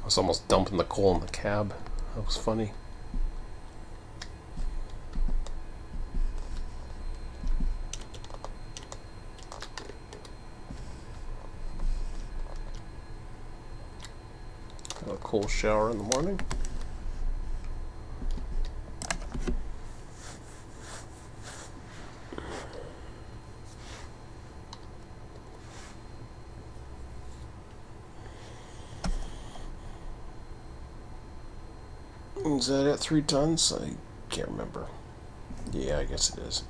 I was almost dumping the coal in the cab. That was funny. Have a cool shower in the morning. Is that at 3 tons? I can't remember. Yeah, I guess it is.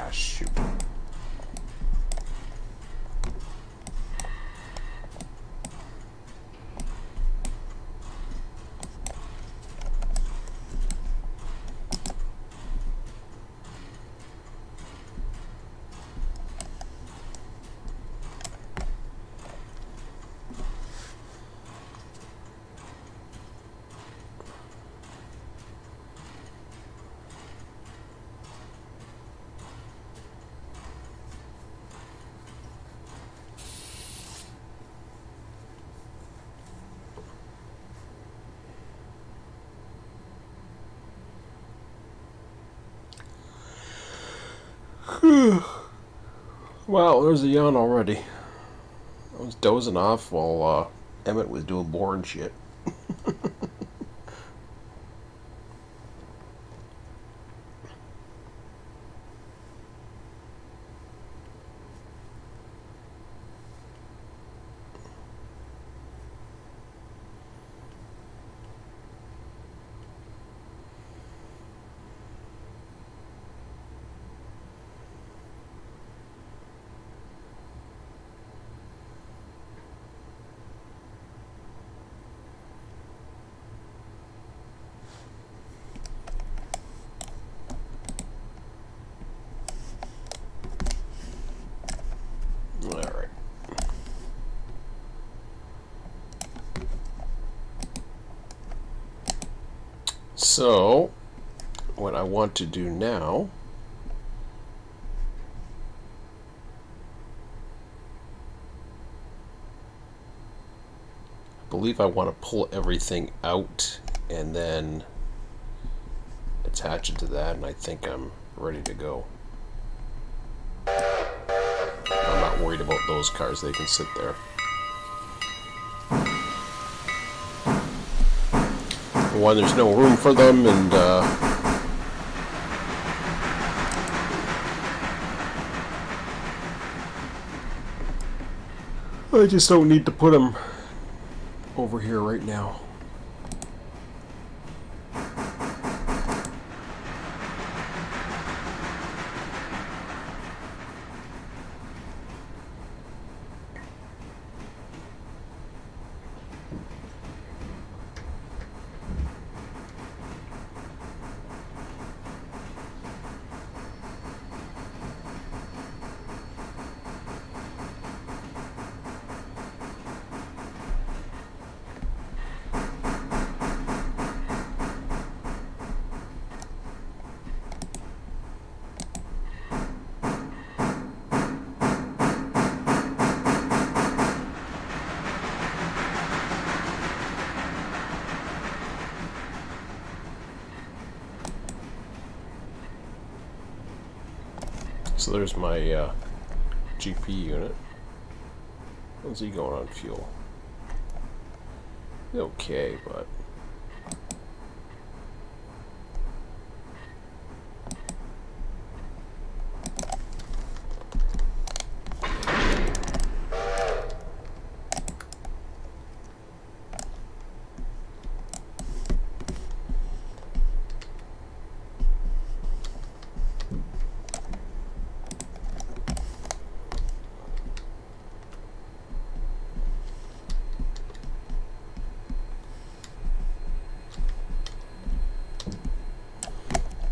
Ah, shoot. Wow, there's a yawn already. I was dozing off while Emmett was doing boring shit. Alright. So, what I want to do now I believe I want to pull everything out and then attach it to that, and I think I'm ready to go. I'm not worried about those cars, they can sit there. One, there's no room for them, and I just don't need to put them over here right now. So there's my GP unit. How's he going on fuel? Okay, but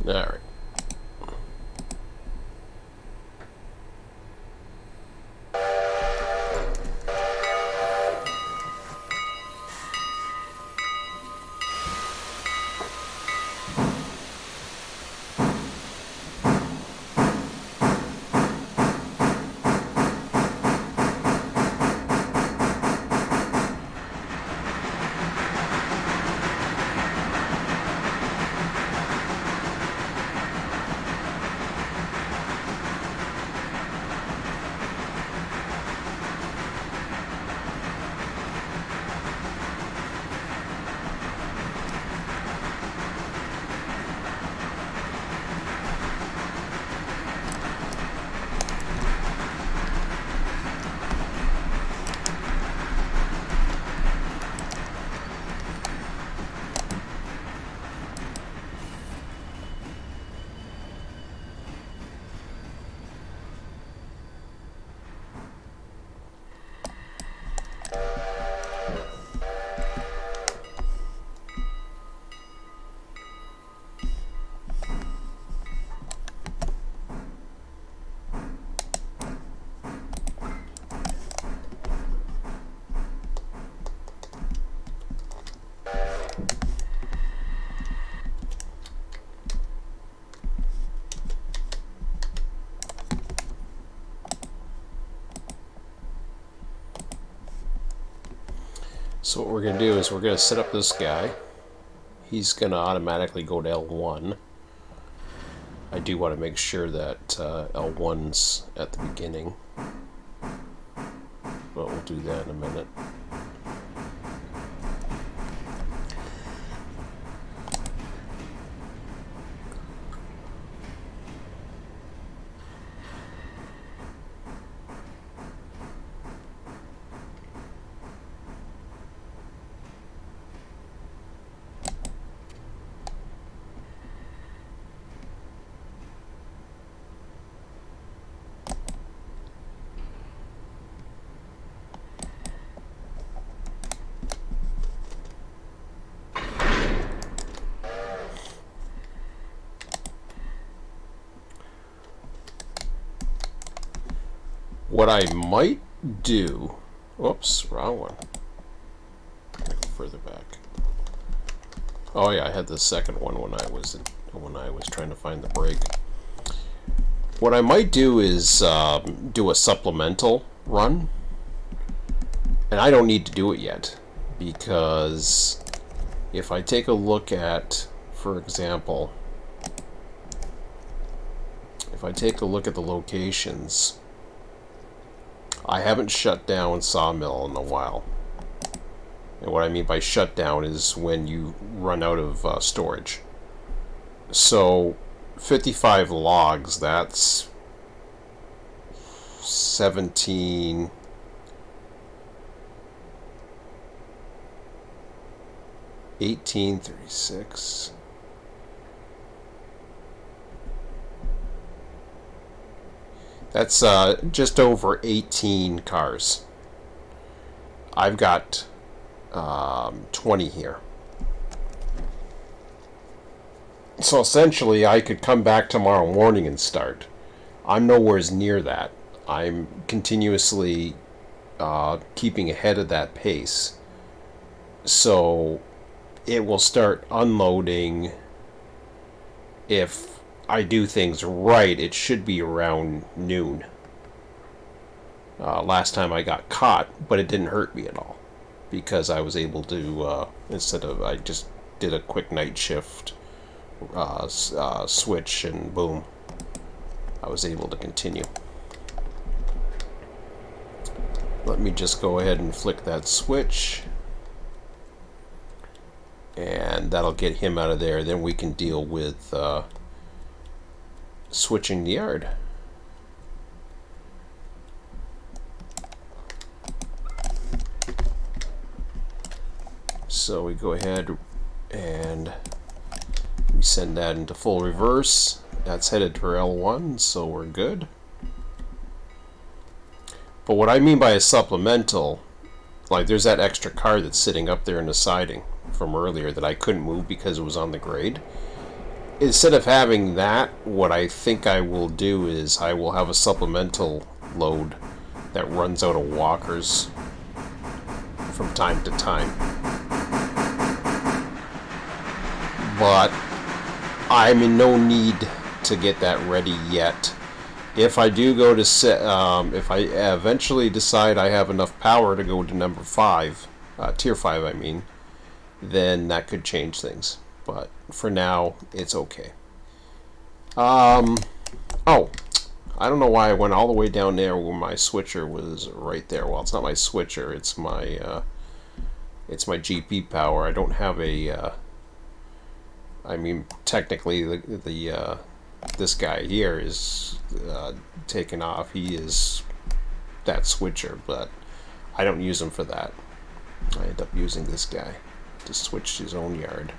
all right. So what we're going to do is we're going to set up this guy. He's going to automatically go to L1. I do want to make sure that L1's at the beginning, but we'll do that in a minute. What I might do, whoops, wrong one. Go further back. Oh yeah, I had the second one when I was trying to find the break. What I might do is do a supplemental run, and I don't need to do it yet, because if I take a look at, for example, if I take a look at the locations, I haven't shut down Sawmill in a while. And what I mean by shut down is when you run out of storage. So 55 logs, that's 17... 1836. That's just over 18 cars. I've got 20 here. So essentially I could come back tomorrow morning and start. I'm nowhere near that. I'm continuously keeping ahead of that pace. So it will start unloading. If I do things right, it should be around noon. Last time I got caught, but it didn't hurt me at all, because I was able to, instead of, I just did a quick night shift switch, and boom, I was able to continue. Let me just go ahead and flick that switch, and that'll get him out of there. Then we can deal with switching the yard. So we go ahead and we send that into full reverse. That's headed for L1, so we're good. But what I mean by a supplemental, like there's that extra car that's sitting up there in the siding from earlier that I couldn't move because it was on the grade. Instead of having that, what I think I will do is I will have a supplemental load that runs out of walkers from time to time. But I'm in no need to get that ready yet. If I do go to set, if I eventually decide I have enough power to go to number 5, tier 5 I mean, then that could change things. But for now, it's okay. Oh, I don't know why I went all the way down there where my switcher was right there. Well, it's not my switcher, it's my GP power. I don't have a, I mean, technically the this guy here is taken off. He is that switcher, but I don't use him for that. I end up using this guy to switch his own yard.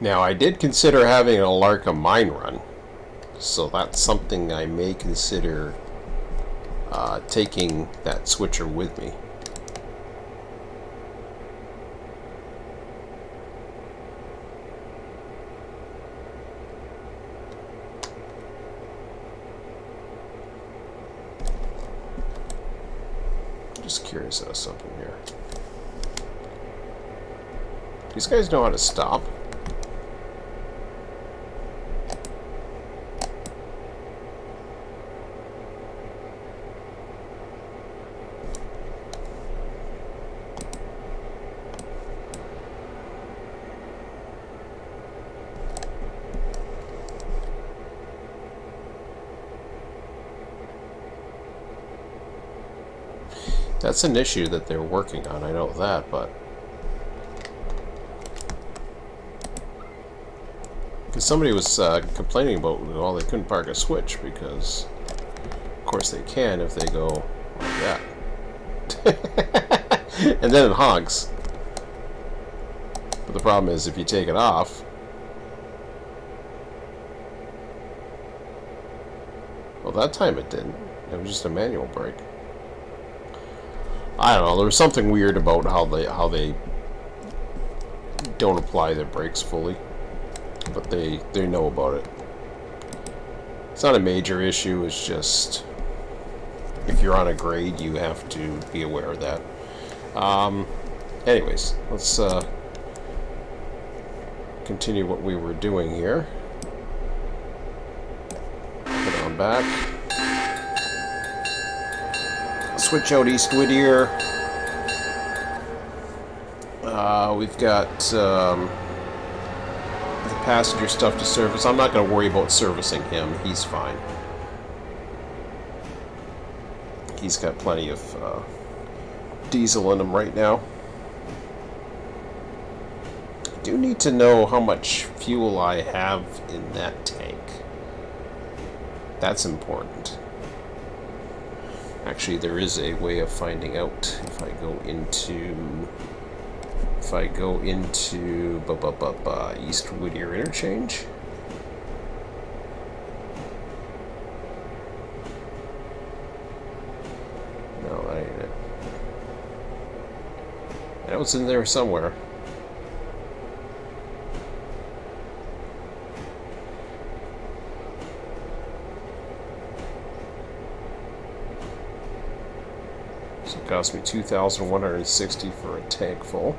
Now, I did consider having an Alarka mine run, so that's something I may consider taking that switcher with me. Just curious about something here. These guys know how to stop. That's an issue that they're working on, I know that, but... Because somebody was complaining about, well, they couldn't park a switch, because, of course they can if they go like that. And then it honks. But the problem is, if you take it off... Well, that time it didn't. It was just a manual brake. I don't know, there was something weird about how they don't apply their brakes fully. But they know about it. It's not a major issue, it's just if you're on a grade you have to be aware of that. Anyways, let's continue what we were doing here. Put on back. Switch out East Whittier. We've got the passenger stuff to service. I'm not going to worry about servicing him. He's fine. He's got plenty of diesel in him right now. I do need to know how much fuel I have in that tank. That's important. Actually, there is a way of finding out. If I go into East Whittier interchange. No, that ain't it. I know it's in there somewhere. So it cost me $2,160 for a tank full.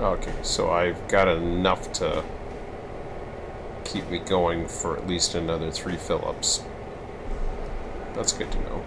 Okay, so I've got enough to keep me going for at least another 3 fill-ups. That's good to know.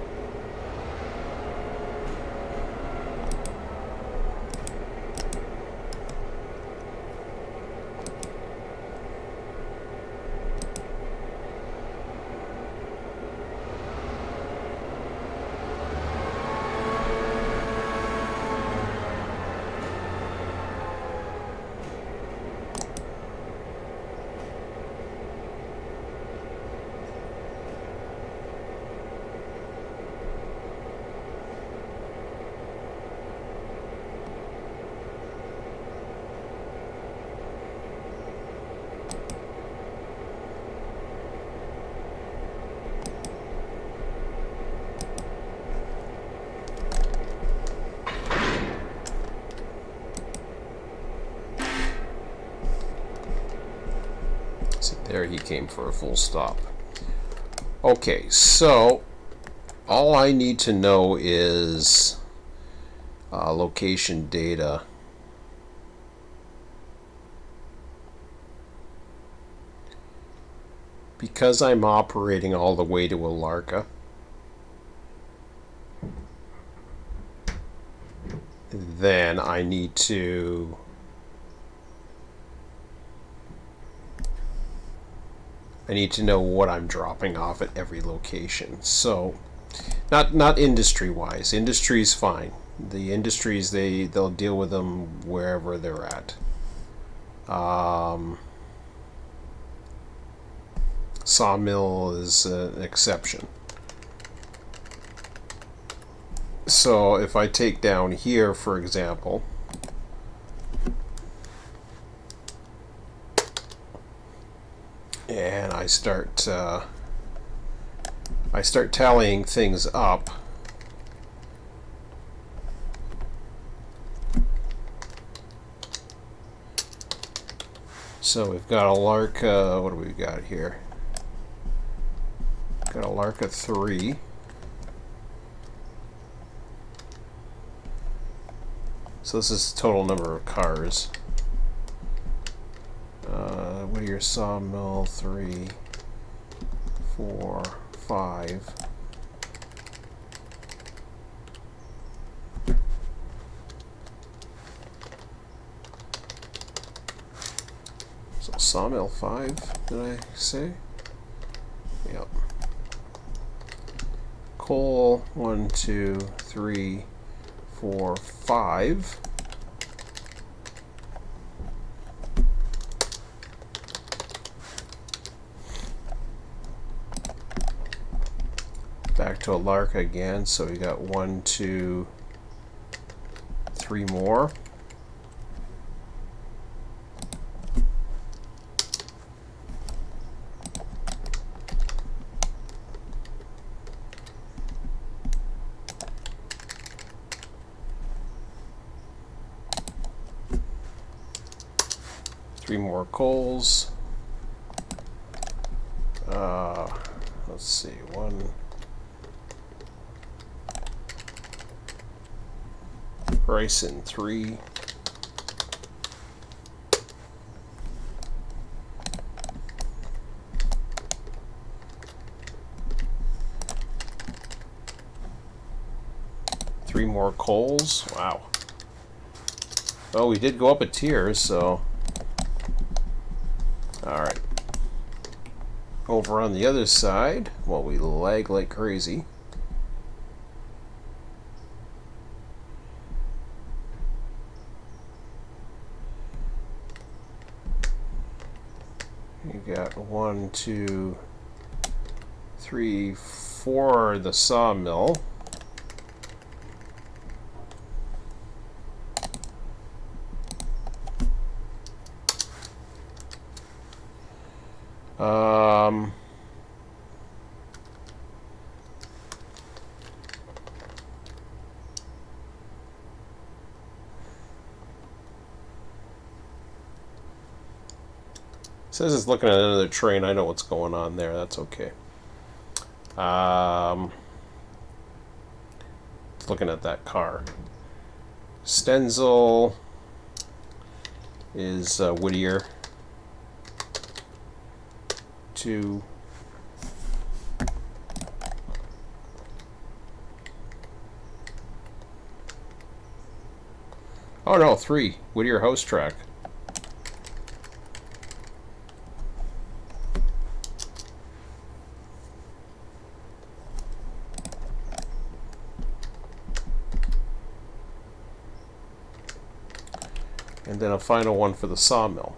There he came for a full stop. Okay, so all I need to know is location data. Because I'm operating all the way to Alarka, then I need to know what I'm dropping off at every location. So, not industry-wise. Industry's fine. The industries, they'll deal with them wherever they're at. Sawmill is an exception. So if I take down here, for example, and I start tallying things up, so we've got Alarka. What do we got here? Got Alarka 3. So this is the total number of cars. Whittier Sawmill 3, 4, 5. So Sawmill 5, did I say? Yep. Coal 1, 2, 3, 4, 5. Back to Alarka again, so we got 1, 2, 3 more. Three more coals. Let's see, 1. Bryson 3. Three more coals. Wow. Well, we did go up a tier, so. Alright. Over on the other side, while we lag like crazy. You got 1, 2, 3, 4 the sawmill. Says it's looking at another train. I know what's going on there. That's okay. It's looking at that car. Stenzel is Whittier 2. Oh no, 3. Whittier House Track. And then a final one for the sawmill.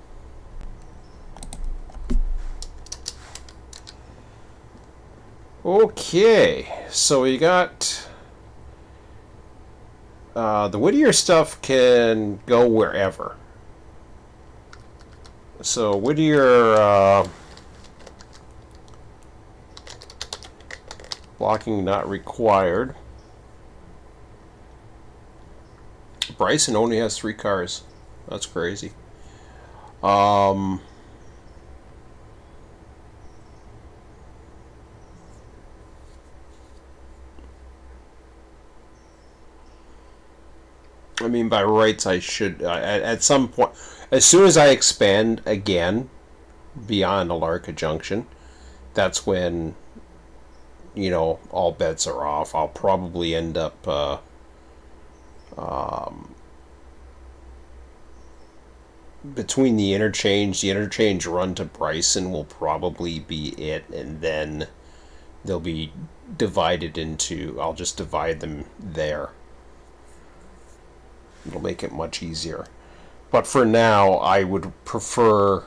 Okay, so we got the Whittier stuff can go wherever. So Whittier blocking not required. Bryson only has 3 cars. That's crazy. I mean, by rights, I should, at some point, as soon as I expand again beyond Alarka Junction, that's when, you know, all bets are off. I'll probably end up between the interchange run to Bryson will probably be it, and then they'll be divided into, I'll just divide them there. It'll make it much easier. But for now, I would prefer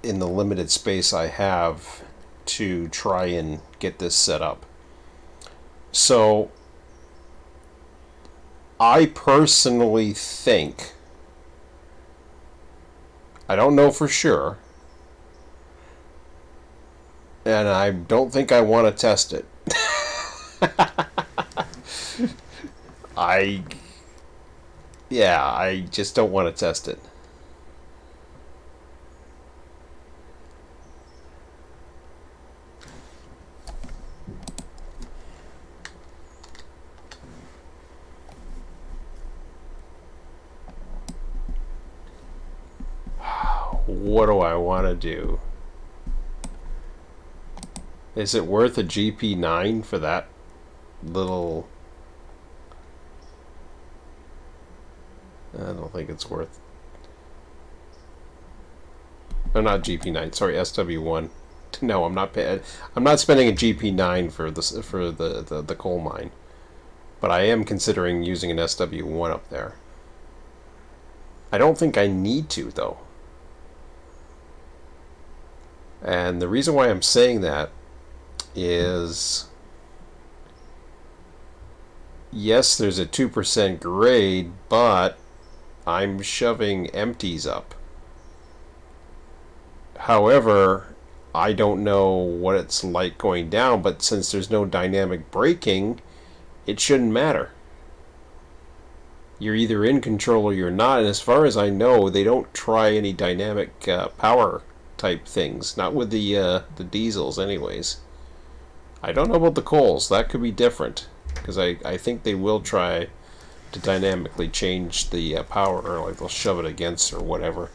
in the limited space I have to try and get this set up. So I personally think, I don't know for sure, and I don't think I want to test it. I just don't want to test it. What do I want to do? Is it worth a GP9 for that little... I don't think it's worth... Oh, not GP9. Sorry, SW1. No, I'm not paying. I'm not spending a GP9 for the coal mine, but I am considering using an SW1 up there. I don't think I need to though, and the reason why I'm saying that is, yes, there's a 2% grade, but I'm shoving empties up. However, I don't know what it's like going down, but since there's no dynamic braking, it shouldn't matter. You're either in control or you're not, and as far as I know, they don't try any dynamic power type things, not with the diesels anyways. I don't know about the coals, that could be different, because I think they will try to dynamically change the power, or like they'll shove it against or whatever.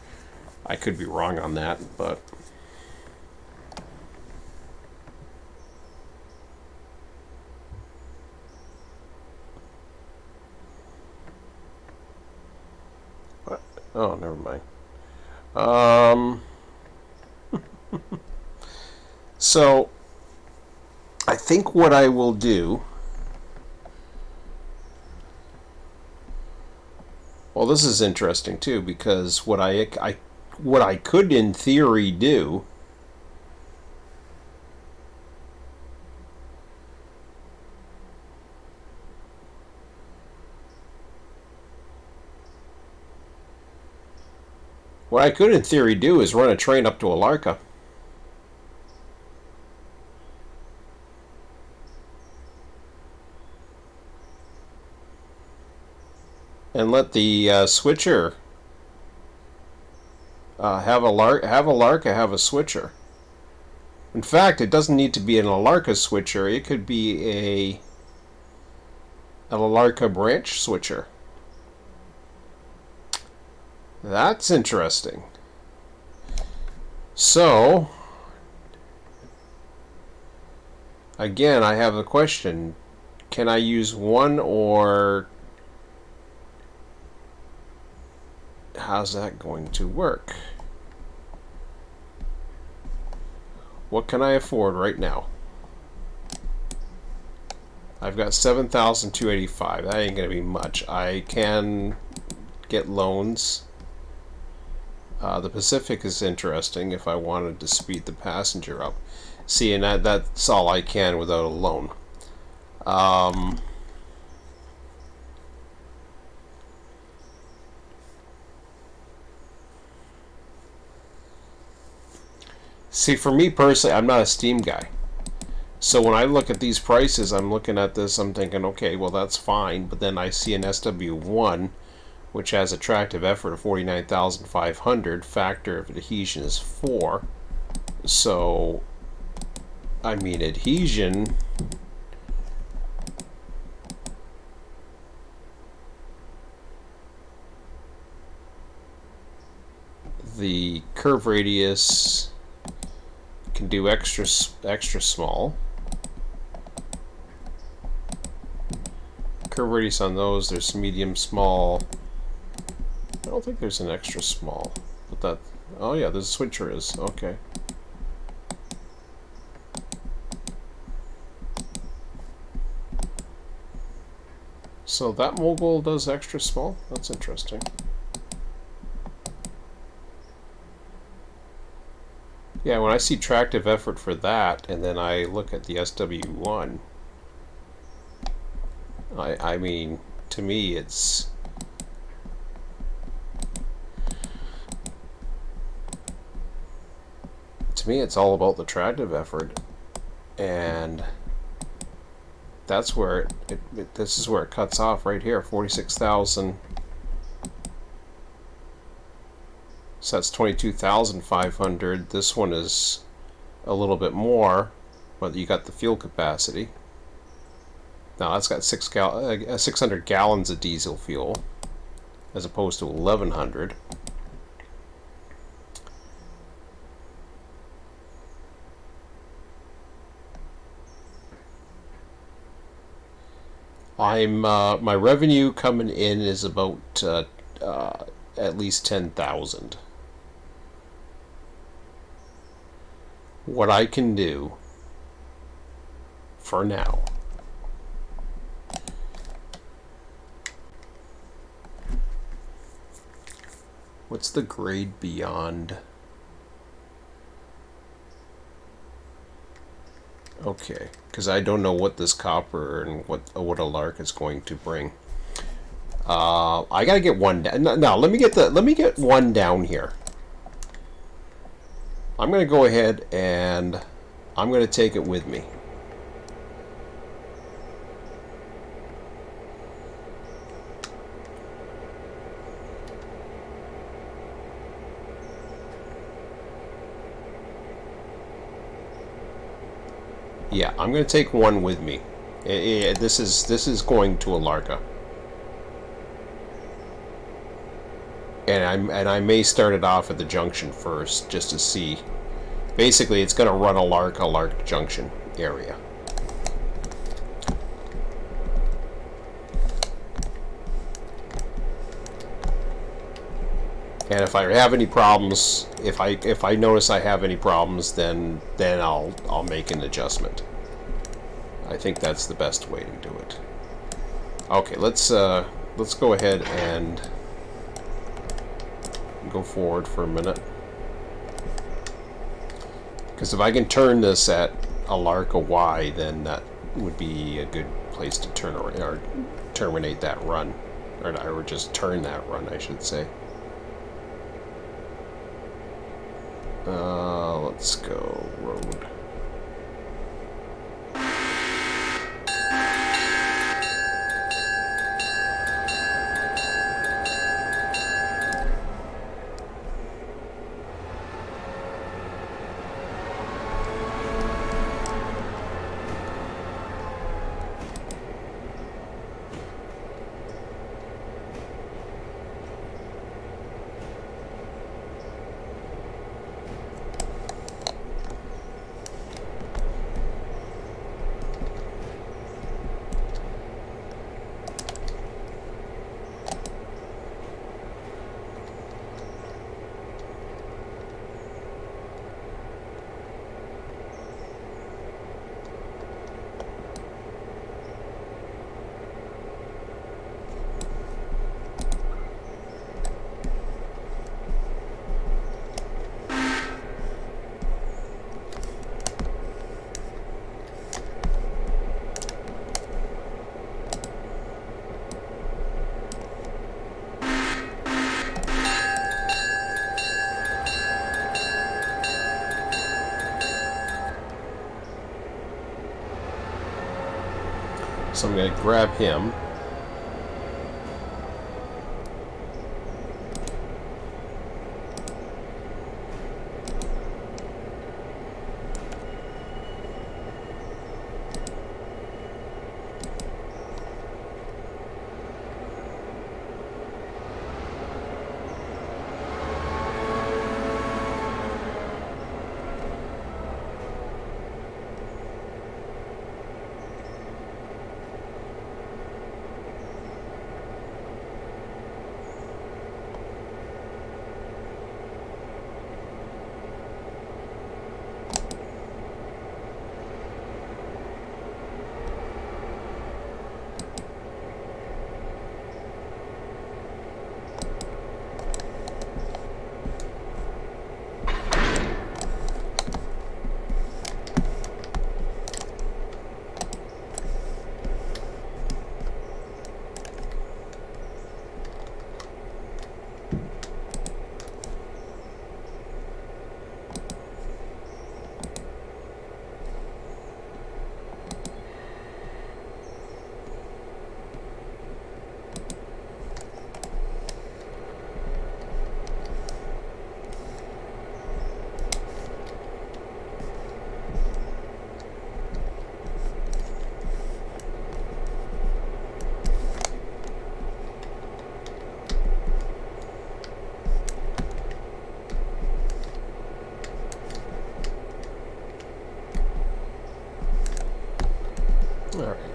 I could be wrong on that, but... Oh, never mind. So, I think what I will do... Well, this is interesting, too, because what I could, in theory, do... What I could, in theory, do is run a train up to Alarka. And let the switcher have Alarka have a switcher. In fact, it doesn't need to be an Alarka switcher. It could be an Alarka branch switcher. That's interesting. So, again, I have a question. Can I use one, or how's that going to work? What can I afford right now? I've got $7,285. That ain't gonna be much. I can get loans. The Pacific is interesting if I wanted to speed the passenger up. See, and that's all I can without a loan. See, for me personally, I'm not a Steam guy. So when I look at these prices, I'm looking at this, I'm thinking, okay, well, that's fine. But then I see an SW1, which has attractive effort of 49,500. Factor of adhesion is 4. So, I mean, adhesion... The curve radius can do extra small. Curve radius on those, there's medium, small. I don't think there's an extra small, but that... Oh yeah, the switcher is. Okay. So that mogul does extra small? That's interesting. Yeah, when I see tractive effort for that, and then I look at the SW1, I mean, to me it's all about the tractive effort, and that's where this is where it cuts off right here, 46,000. So that's 22,500. This one is a little bit more, but you got the fuel capacity. Now that's got 600 gallons of diesel fuel as opposed to 1,100. My revenue coming in is about at least 10,000. What I can do for now what's the grade beyond? Okay, because I don't know what this copper and what Alarka is going to bring. I gotta get one down. No, let me get one down here. I'm gonna go ahead and I'm gonna take it with me. Yeah, I'm gonna take one with me. This is going to Alarka. And I may start it off at the junction first, just to see. Basically, it's going to run Alarka junction area. And if I have any problems, if I notice I have any problems, then I'll make an adjustment. I think that's the best way to do it. Okay, let's go ahead and go forward for a minute, because if I can turn this at Alarka Y, then that would be a good place to turn or terminate that run, or just turn that run, I should say. Let's go road. So I'm going to grab him.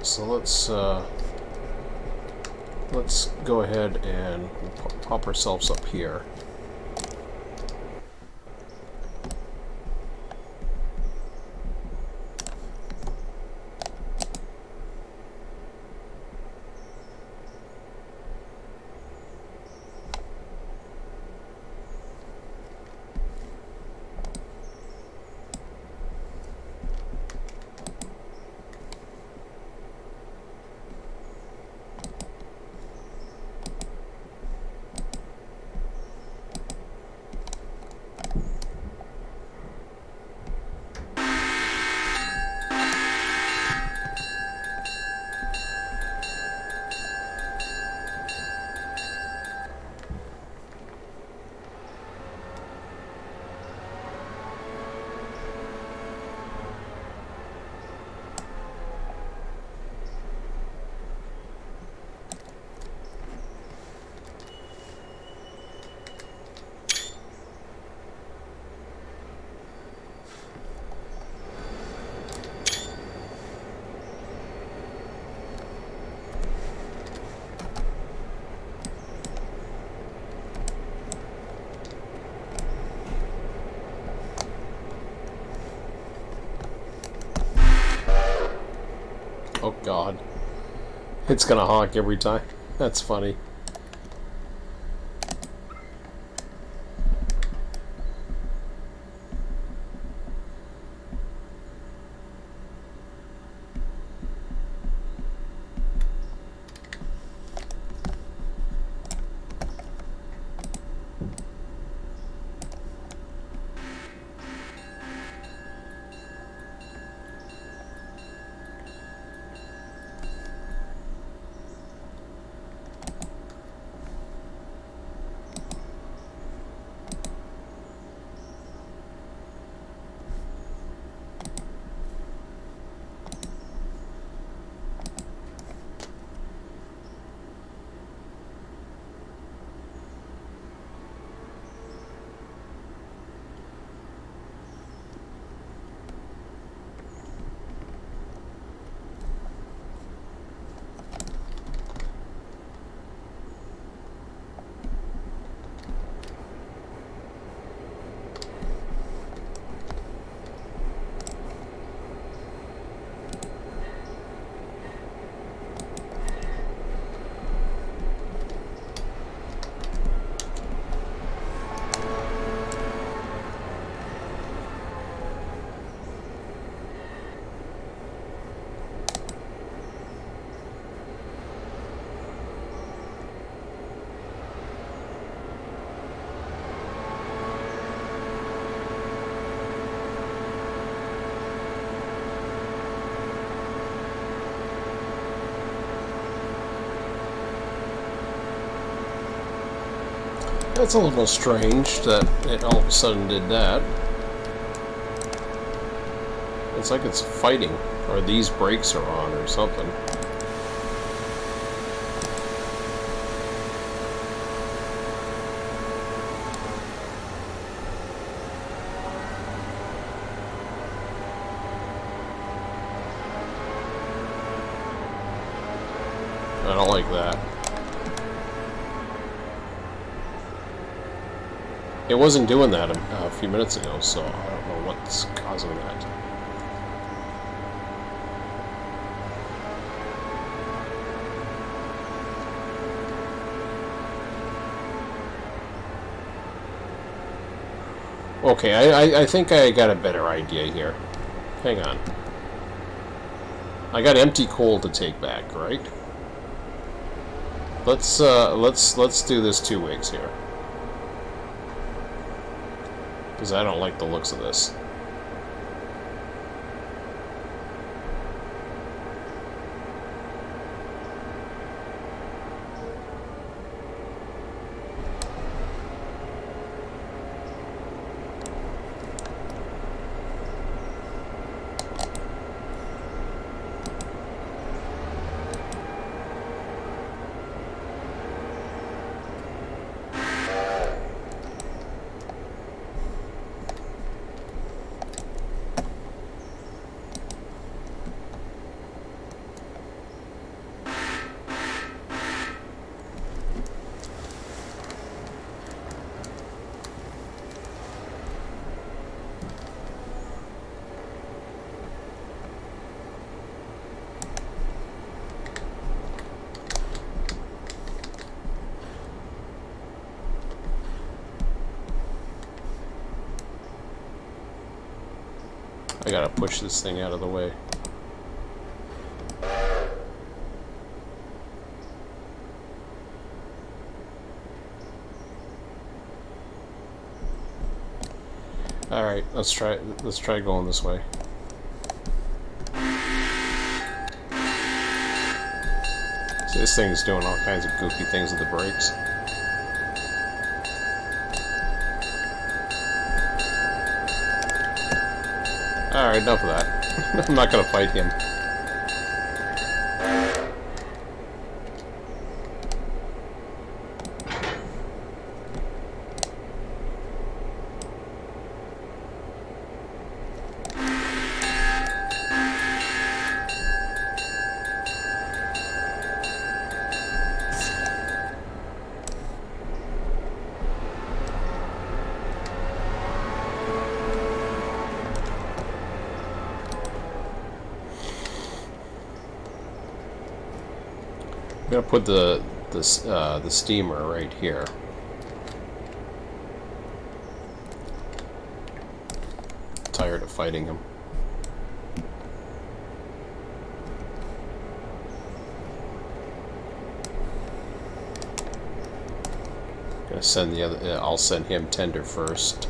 So let's go ahead and pop ourselves up here. Oh god. It's gonna honk every time. That's funny. That's a little strange that it all of a sudden did that. It's like it's fighting, or these brakes are on or something. I don't like that. It wasn't doing that a few minutes ago, so I don't know what's causing that. Okay, I think I got a better idea here. Hang on. I got empty coal to take back, right? Let's do this 2 weeks here. Because I don't like the looks of this. I gotta push this thing out of the way. Alright, let's try going this way. So this thing's doing all kinds of goofy things with the brakes. Alright, enough of that. I'm not gonna fight him. I'm gonna put the steamer right here. Tired of fighting him. Gonna send the other. I'll send him tender first.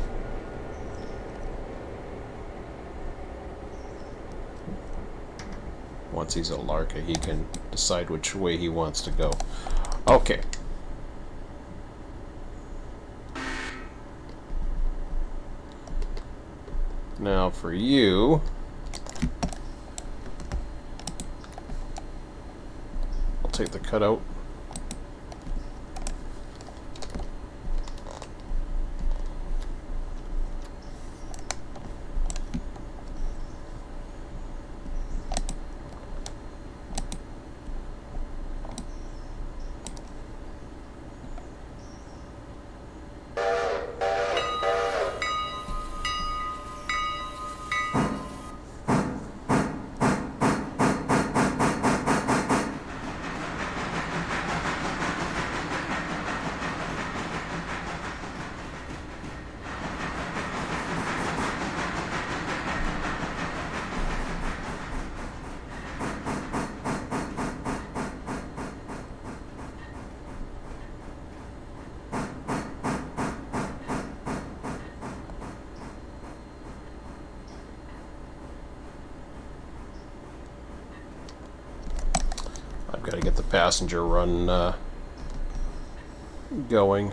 Once he's Alarka, he can decide which way he wants to go. Okay. Now for you, I'll take the cutout. I've got to get the passenger run going.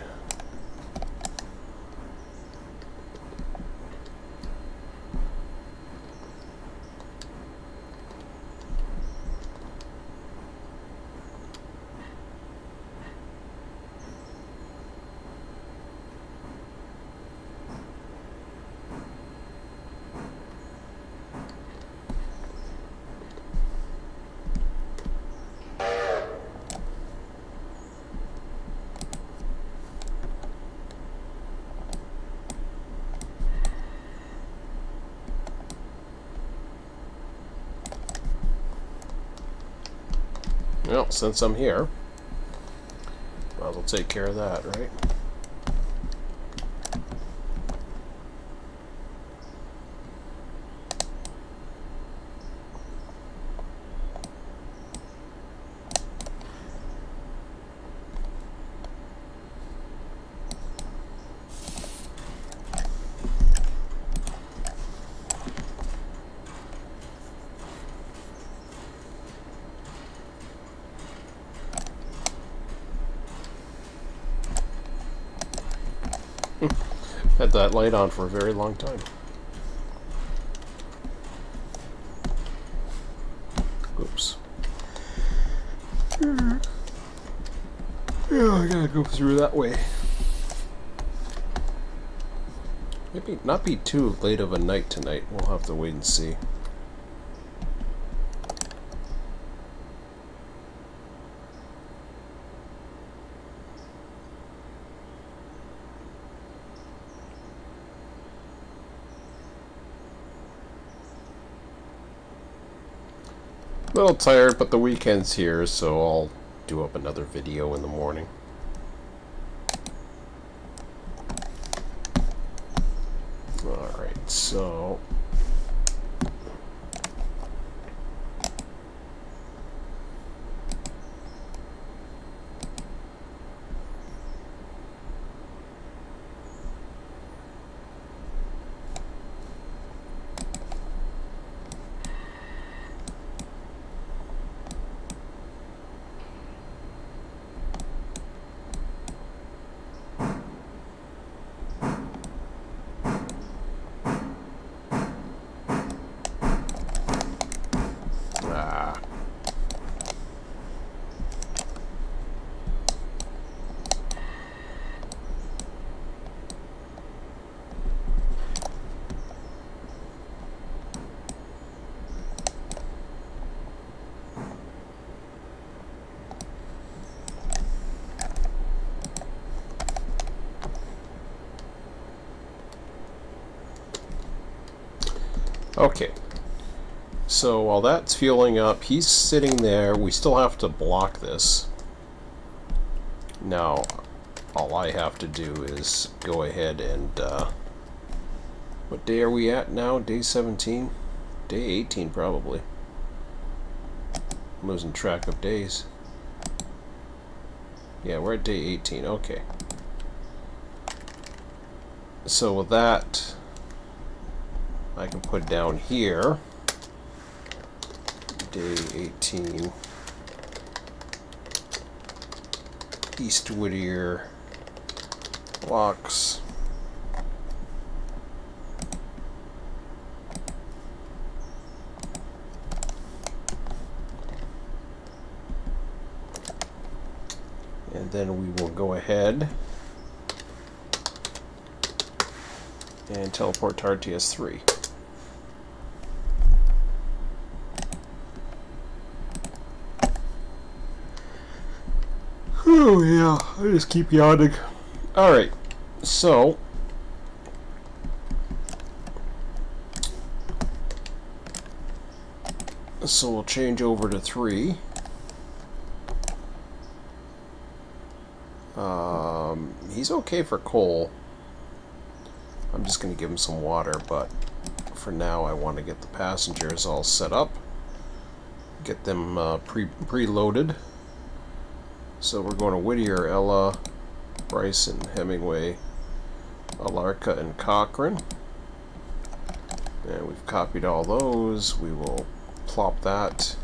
Well, since I'm here, might as well take care of that, right? Had that light on for a very long time. Oops. Yeah, I gotta go through that way. Maybe not be too late of a night tonight. We'll have to wait and see. A little tired, but the weekend's here, so I'll do up another video in the morning. Alright, so Okay. So while that's fueling up, he's sitting there. We still have to block this. Now, all I have to do is go ahead and... what day are we at now? Day 17? Day 18, probably. I'm losing track of days. Yeah, we're at day 18. Okay. So with that, I can put down here, day 18, East Whittier locks. And then we will go ahead and teleport to RTS 3. Oh yeah, I just keep yawning. Alright, so we'll change over to 3. He's okay for coal. I'm just going to give him some water, but for now I want to get the passengers all set up, get them preloaded. So we're going to Whittier, Ella, Bryson, Hemingway, Alarka, and Cochrane. And we've copied all those. We will plop that.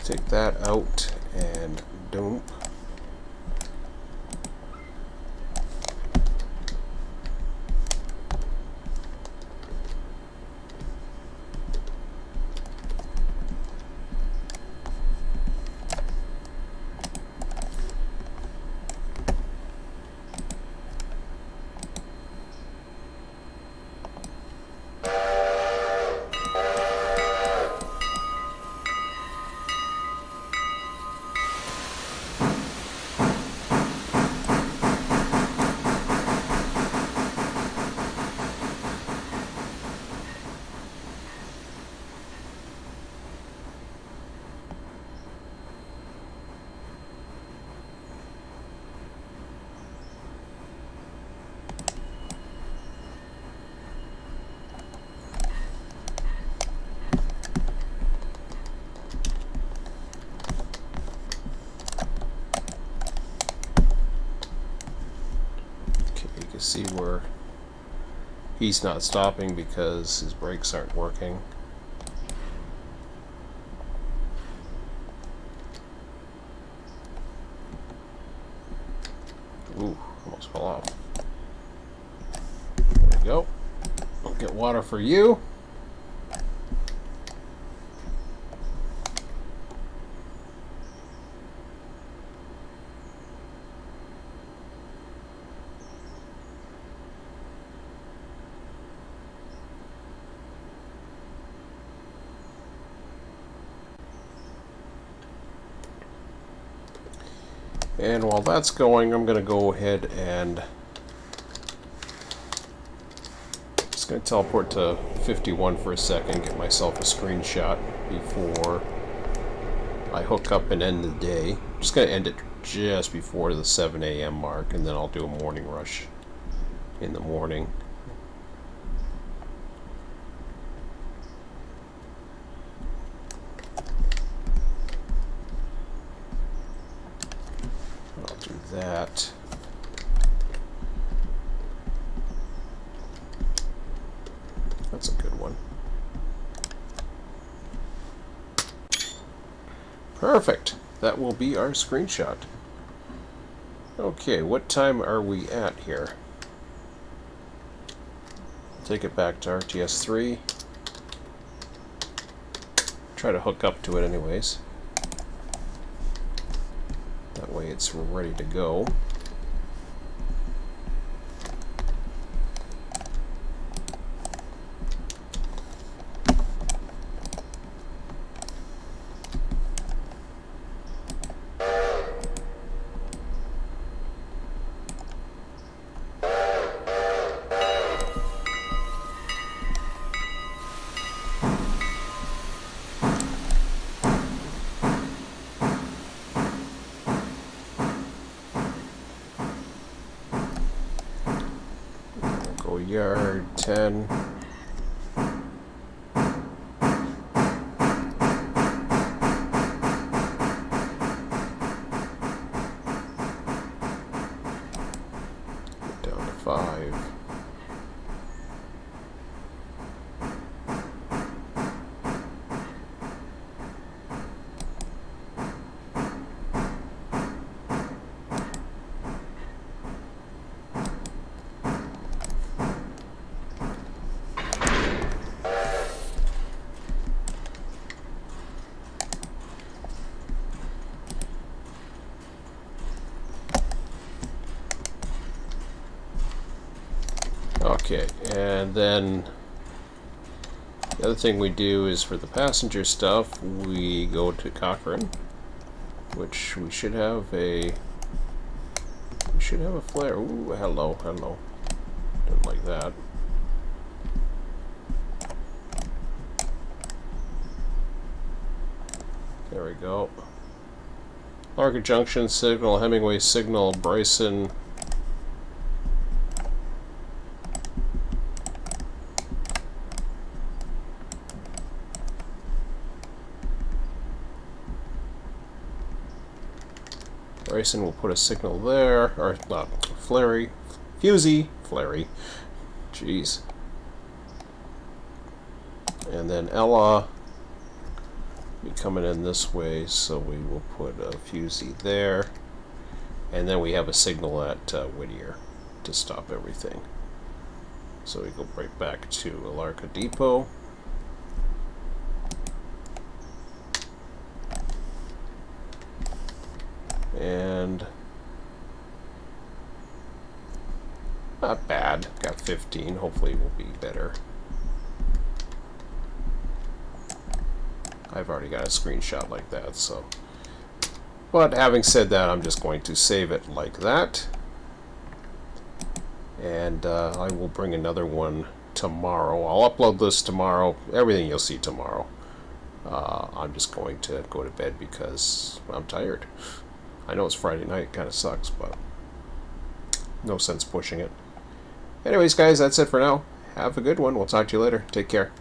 Take that out and dump. See where he's not stopping because his brakes aren't working. Ooh, almost fell off. There we go. I'll get water for you. And while that's going, I'm going to go ahead and just going to teleport to 51 for a second, get myself a screenshot before I hook up and end the day. I'm just going to end it just before the 7 a.m. mark, and then I'll do a morning rush in the morning. That. That's a good one. Perfect. That will be our screenshot. Okay, what time are we at here? Take it back to RTS 3. Try to hook up to it anyways. That way it's ready to go. So yard 10. Down to 5. Okay, and then the other thing we do is for the passenger stuff, we go to Cochrane, which we should have a flare. Ooh, hello, hello. Don't like that. There we go. Alarka Junction signal, Hemingway signal, Bryson. Bryson will put a signal there, or not, flary, fusey, flary, jeez. And then Ella be coming in this way, so we will put a fusey there. And then we have a signal at Whittier to stop everything. So we go right back to Alarka Depot. And not bad, got 15, hopefully it will be better. I've already got a screenshot like that, so. But having said that, I'm just going to save it like that. And I will bring another one tomorrow. I'll upload this tomorrow, everything you'll see tomorrow. I'm just going to go to bed because I'm tired. I know it's Friday night, it kind of sucks, but no sense pushing it. Anyways, guys, that's it for now. Have a good one. We'll talk to you later. Take care.